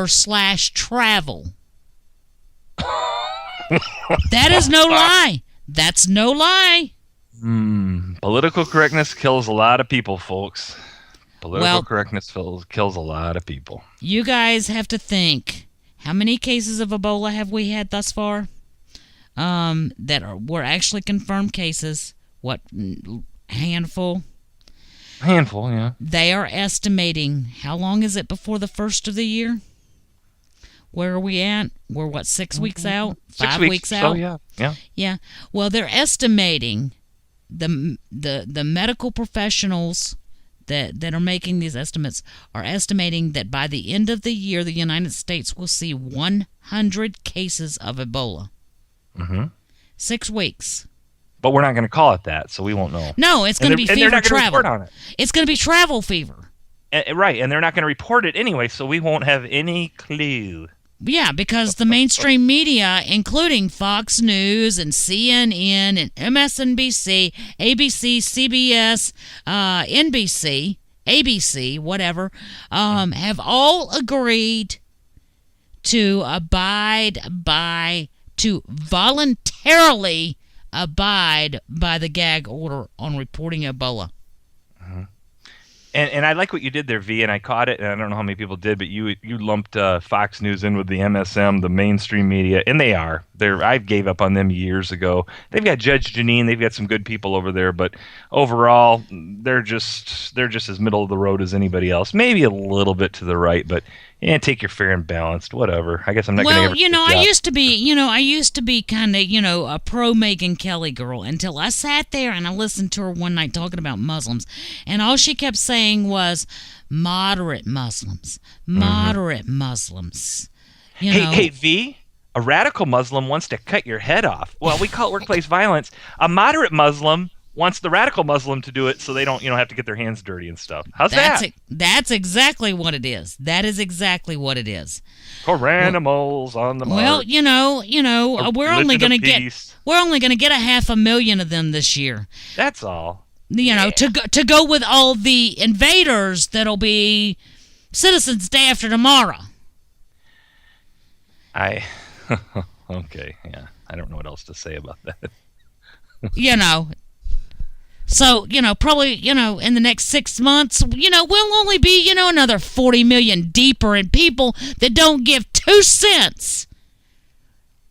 That is no lie. That's no lie. Political correctness kills a lot of people, folks. Political correctness kills a lot of people. You guys have to think. How many cases of Ebola have we had thus far? Were actually confirmed cases. What, handful? Handful, yeah. They are estimating, how long is it before the first of the year? Where are we at? We're 6 weeks out? 5 weeks out? So yeah. Yeah. Well, they're estimating, the medical professionals that are making these estimates are estimating that by the end of the year, the United States will see 100 cases of Ebola. 6 weeks. But we're not going to call it that, so we won't know. No, it's going to be fever travel. Report on it. It's going to be travel fever. Right, and they're not going to report it anyway, so we won't have any clue. Yeah, because the mainstream media, including Fox News and CNN and MSNBC, ABC, CBS, NBC, ABC, whatever, have all agreed to voluntarily abide by the gag order on reporting Ebola. And I like what you did there, V, and I caught it, and I don't know how many people did, but you lumped Fox News in with the MSM, the mainstream media, and I gave up on them years ago. They've got Judge Janine, they've got some good people over there, but overall, they're just as middle of the road as anybody else. Maybe a little bit to the right, but take your fair and balanced, whatever. I guess I'm not going to. Well, I used to be kind of, a pro Megyn Kelly girl until I sat there and I listened to her one night talking about Muslims, and all she kept saying was moderate Muslims, moderate Muslims. Hey, V, a radical Muslim wants to cut your head off. Well, we call it workplace violence. A moderate Muslim wants the radical Muslim to do it so they don't, have to get their hands dirty and stuff. How's that? That's exactly what it is. That is exactly what it is. Coranimals on the march. Well, we're only going to get 500,000 of them this year. That's all. To go with all the invaders that'll be Citizens Day after tomorrow. Okay, yeah. I don't know what else to say about that. So, probably, in the next 6 months, we'll only be, another 40 million deeper in people that don't give 2 cents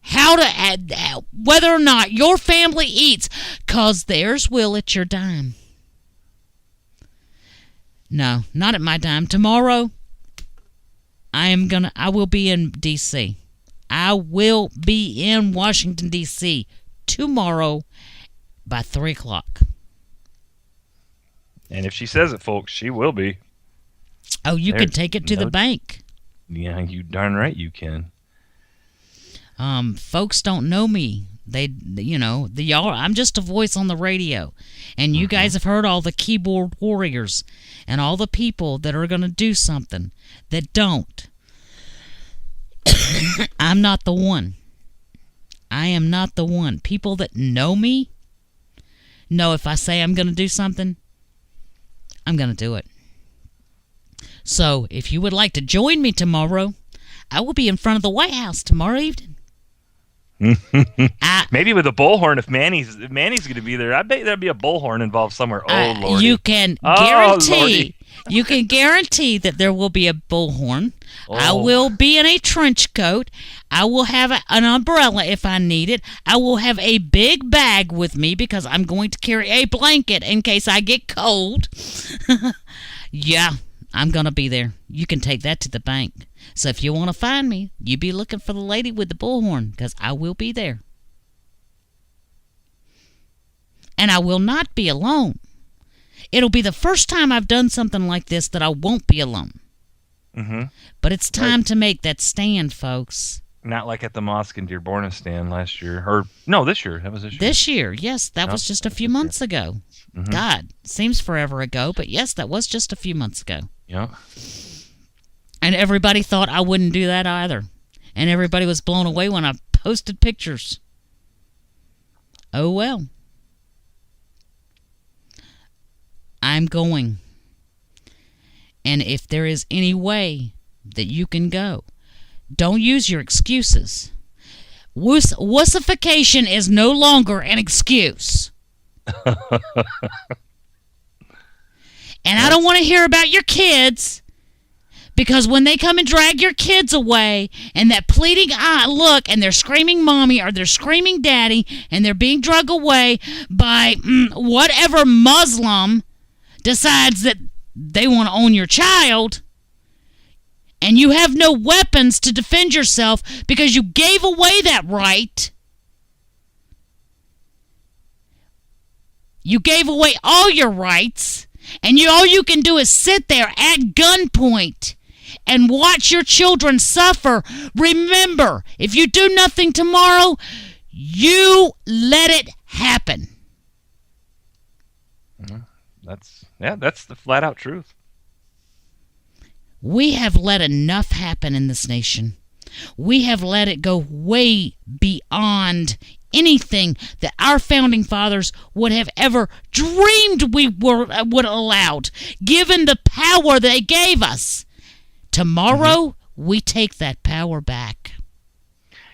how to add whether or not your family eats, 'cause theirs will at your dime. No, not at my dime. Tomorrow, I will be in D.C. I will be in Washington, D.C. tomorrow by 3 o'clock. And if she says it, folks, she will be. Oh, you can take it to the bank. Yeah, you darn right you can. Folks don't know me. I'm just a voice on the radio. And you guys have heard all the keyboard warriors and all the people that are going to do something that don't. I'm not the one. I am not the one. People that know me know if I say I'm going to do something, I'm going to do it. So, if you would like to join me tomorrow, I will be in front of the White House tomorrow evening. Maybe with a bullhorn if Manny's going to be there. I bet there'll be a bullhorn involved somewhere. Oh, Lordy. You can guarantee. You can guarantee that there will be a bullhorn. Oh. I will be in a trench coat. I will have an umbrella if I need it. I will have a big bag with me because I'm going to carry a blanket in case I get cold. Yeah, I'm going to be there. You can take that to the bank. So if you want to find me, you be looking for the lady with the bullhorn because I will be there. And I will not be alone. It'll be the first time I've done something like this that I won't be alone. Mm-hmm. But it's time to make that stand, folks. Not like at the mosque in Dearbornistan last year. Or, no, this year. That was this year. This year, yes. That was just a few months ago. Mm-hmm. God, seems forever ago. But yes, that was just a few months ago. Yeah. And everybody thought I wouldn't do that either. And everybody was blown away when I posted pictures. Oh, well. I'm going. And if there is any way that you can go, don't use your excuses. Wussification is no longer an excuse. And I don't want to hear about your kids, because when they come and drag your kids away and that pleading eye look and they're screaming mommy or they're screaming daddy and they're being dragged away by whatever Muslim decides that they want to own your child, and you have no weapons to defend yourself because you gave away that right. You gave away all your rights, and all you can do is sit there at gunpoint and watch your children suffer. Remember, if you do nothing tomorrow, you let it happen. That's the flat out truth. We have let enough happen in this nation. We have let it go way beyond anything that our founding fathers would have ever dreamed we would allowed, given the power they gave us. Tomorrow, we take that power back.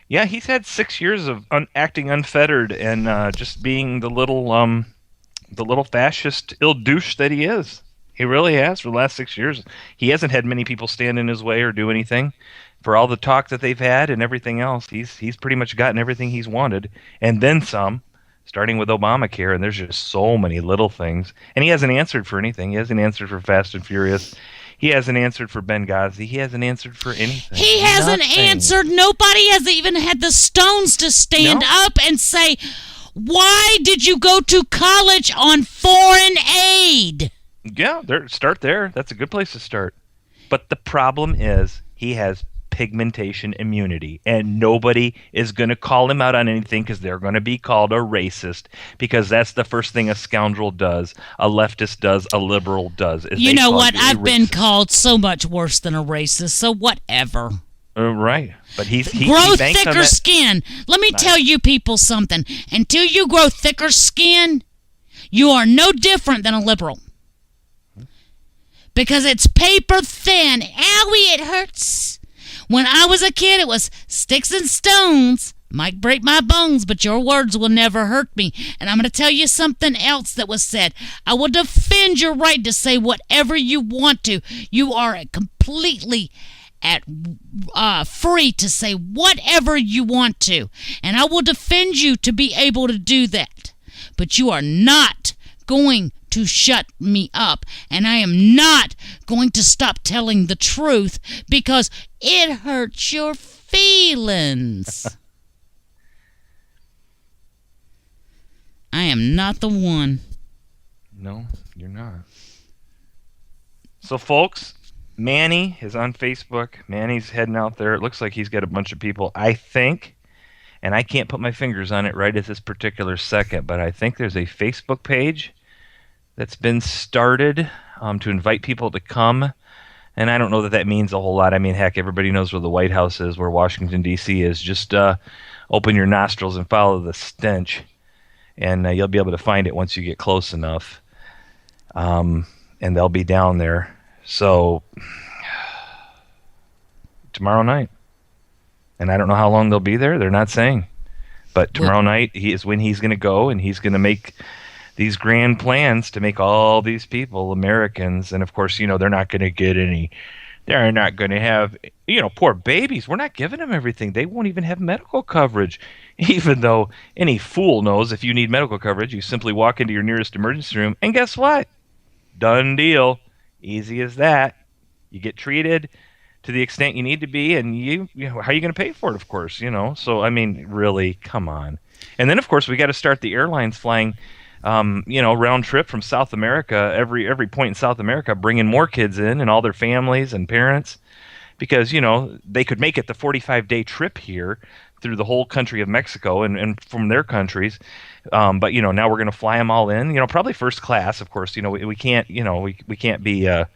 Yeah, he's had 6 years of acting unfettered and just being the little fascist ill douche that he is. He really has for the last 6 years. He hasn't had many people stand in his way or do anything. For all the talk that they've had and everything else, he's pretty much gotten everything he's wanted, and then some, starting with Obamacare, and there's just so many little things. And he hasn't answered for anything. He hasn't answered for Fast and Furious. He hasn't answered for Benghazi. He hasn't answered for anything. He hasn't answered. Nobody has even had the stones to stand up and say, why did you go to college on foreign aid? Yeah, start there. That's a good place to start. But the problem is he has pigmentation immunity, and nobody is going to call him out on anything because they're going to be called a racist, because that's the first thing a scoundrel does, a leftist does, a liberal does. You know what? I've been called so much worse than a racist, so whatever. Right. But he grow banks thicker skin. Let me tell you people something. Until you grow thicker skin, you are no different than a liberal. Because it's paper thin. Owie, it hurts. When I was a kid, it was sticks and stones. Might break my bones, but your words will never hurt me. And I'm going to tell you something else that was said. I will defend your right to say whatever you want to. You are completely free to say whatever you want to. And I will defend you to be able to do that. But you are not going to shut me up, and I am not going to stop telling the truth because it hurts your feelings. I am not the one. No, you're not. So, folks, Manny is on Facebook. Manny's heading out there. It looks like he's got a bunch of people, I think, and I can't put my fingers on it right at this particular second, but I think there's a Facebook page that's been started to invite people to come. And I don't know that means a whole lot. I mean, heck, everybody knows where the White House is, where Washington, D.C. is. Just open your nostrils and follow the stench, and you'll be able to find it once you get close enough. And they'll be down there. So, tomorrow night. And I don't know how long they'll be there. They're not saying. But tomorrow night is when he's going to go, and he's going to make these grand plans to make all these people Americans. And of course, they're not going to get any, they're not going to have, poor babies. We're not giving them everything. They won't even have medical coverage, even though any fool knows if you need medical coverage, you simply walk into your nearest emergency room and guess what? Done deal. Easy as that. You get treated to the extent you need to be, and how are you going to pay for it, of course, So, I mean, really, come on. And then, of course, we got to start the airlines flying round trip from South America, every point in South America, bringing more kids in and all their families and parents, because, they could make it the 45-day trip here through the whole country of Mexico and from their countries. But, now we're going to fly them all in, probably first class, of course. We can't, we can't be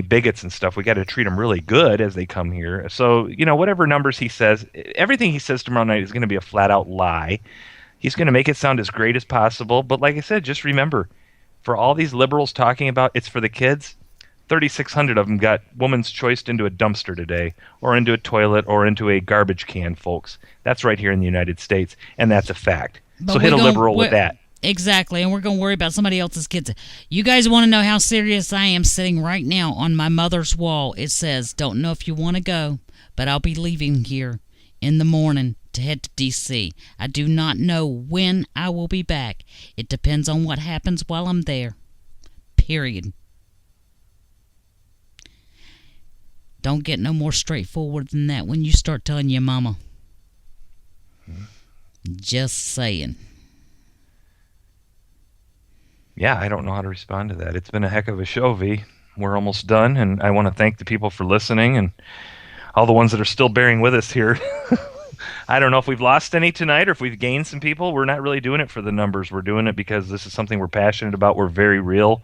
bigots and stuff. We got to treat them really good as they come here. So, whatever numbers he says, everything he says tomorrow night is going to be a flat out lie. He's going to make it sound as great as possible. But like I said, just remember, for all these liberals talking about it's for the kids, 3,600 of them got woman's choice into a dumpster today, or into a toilet, or into a garbage can, folks. That's right here in the United States, and that's a fact. But so hit a liberal with that. Exactly, and we're going to worry about somebody else's kids. You guys want to know how serious I am? Sitting right now on my mother's wall, it says, don't know if you want to go, but I'll be leaving here in the morning to head to D.C. I do not know when I will be back. It depends on what happens while I'm there. Period. Don't get no more straightforward than that when you start telling your mama. Just saying. Yeah, I don't know how to respond to that. It's been a heck of a show, V. We're almost done, and I want to thank the people for listening and all the ones that are still bearing with us here. I don't know if we've lost any tonight or if we've gained some people. We're not really doing it for the numbers. We're doing it because this is something we're passionate about. We're very real.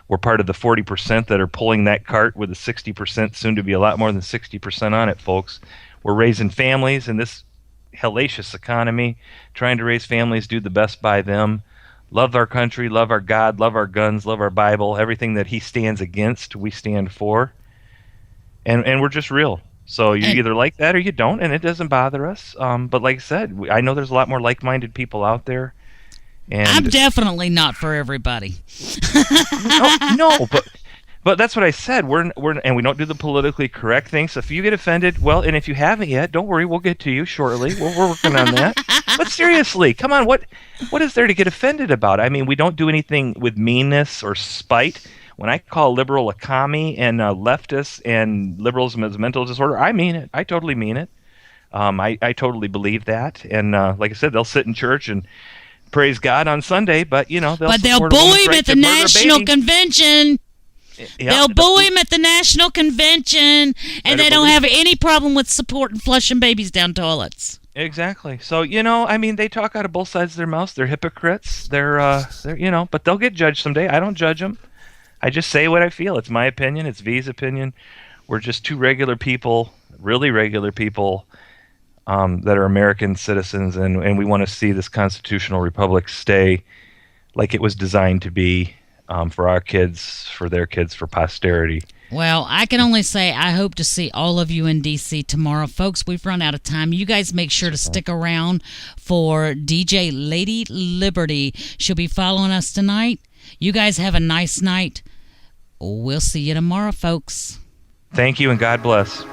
We're part of the 40% that are pulling that cart with a 60%, soon to be a lot more than 60% on it, folks. we're raising families in this hellacious economy, trying to raise families, do the best by them, love our country, love our God, love our guns, love our Bible, everything that he stands against, we stand for. And we're just real. So you either like that or you don't, and it doesn't bother us. But like I said, I know there's a lot more like-minded people out there. And I'm definitely not for everybody. no, but that's what I said. We're and we don't do the politically correct thing. So if you get offended, well, and if you haven't yet, don't worry, we'll get to you shortly. We're working on that. But seriously, come on, what is there to get offended about? I mean, we don't do anything with meanness or spite. When I call liberal a commie and leftists and liberalism as a mental disorder, I mean it. I totally mean it. I totally believe that. And like I said, they'll sit in church and praise God on Sunday, but they'll bully him at the national convention. Yeah, they'll bully him at the national convention, and they don't have any problem with supporting flushing babies down toilets. Exactly. So I mean, they talk out of both sides of their mouths. They're hypocrites. They're but they'll get judged someday. I don't judge them. I just say what I feel. It's my opinion. It's V's opinion. We're just two regular people, really regular people, that are American citizens, and we want to see this constitutional republic stay like it was designed to be, for our kids, for their kids, for posterity. Well, I can only say I hope to see all of you in D.C. tomorrow. Folks, we've run out of time. You guys make sure to stick around for DJ Lady Liberty. She'll be following us tonight. You guys have a nice night. We'll see you tomorrow, folks. Thank you, and God bless.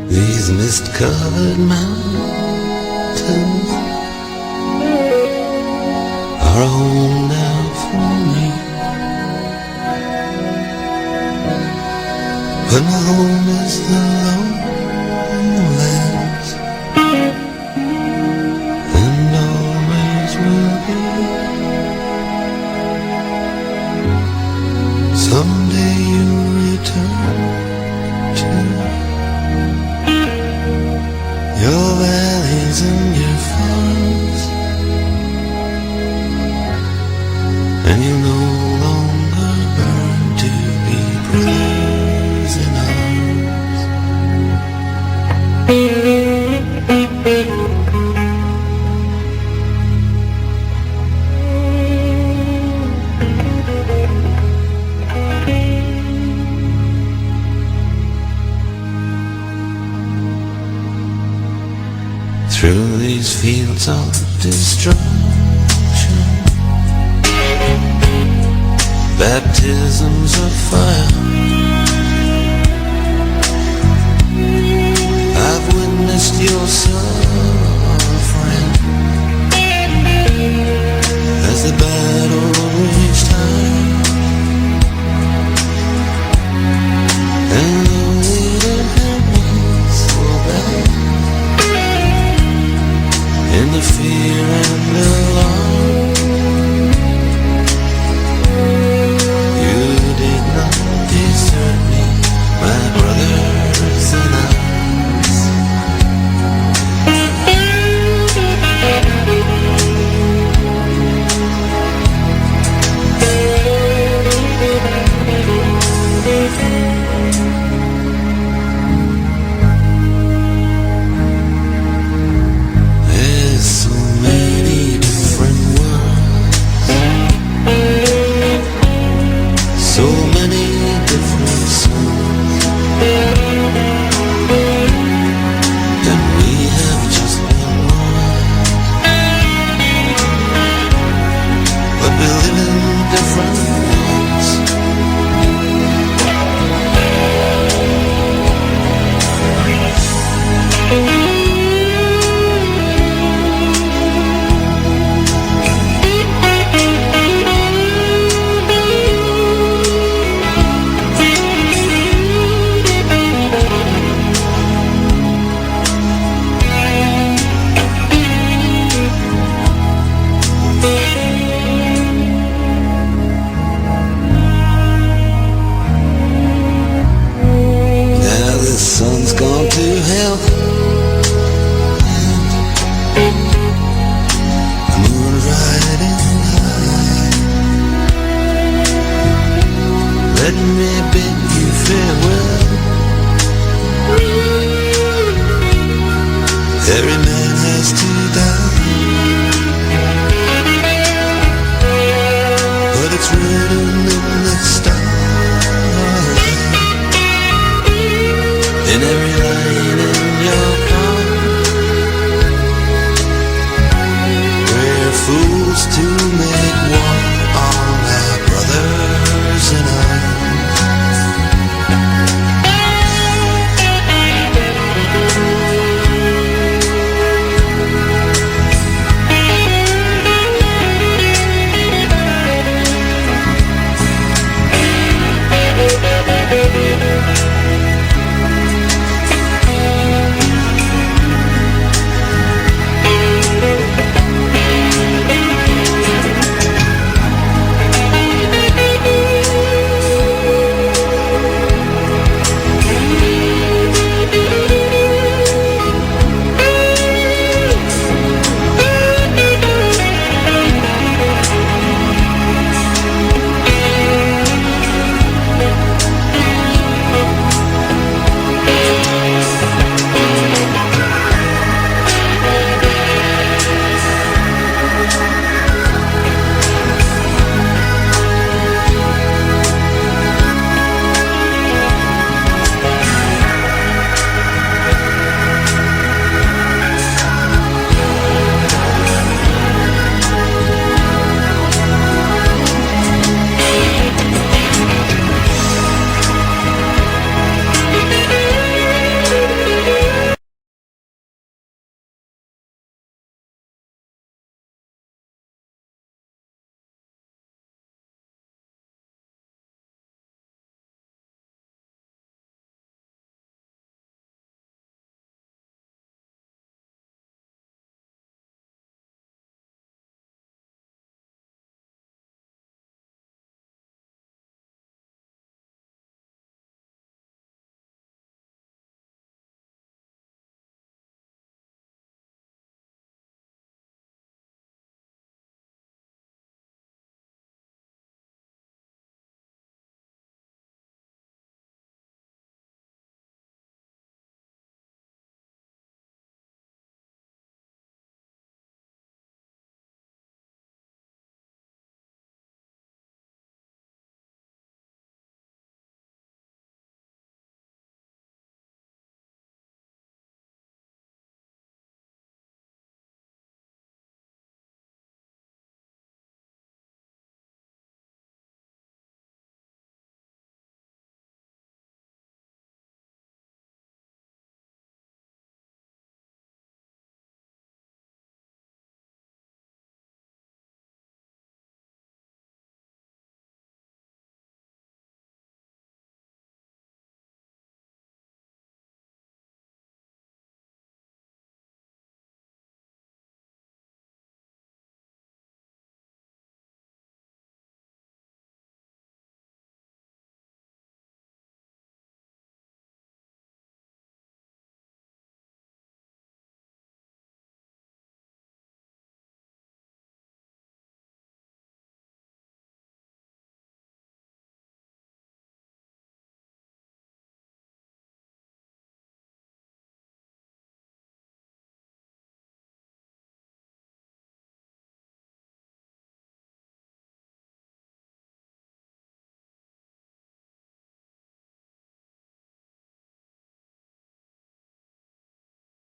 These mist-covered mountains are a home now for me, but my home is the lowlands, and always will be. Someday you'll return to your valleys and your farms, and you no longer burn to be brothers in through these fields of destruction, baptisms of fire, I've witnessed your suffering as the battle reached high, and the leading heavens will bow in the fear and alarm. You did not desert me, my brothers in arms. There's so many different it's too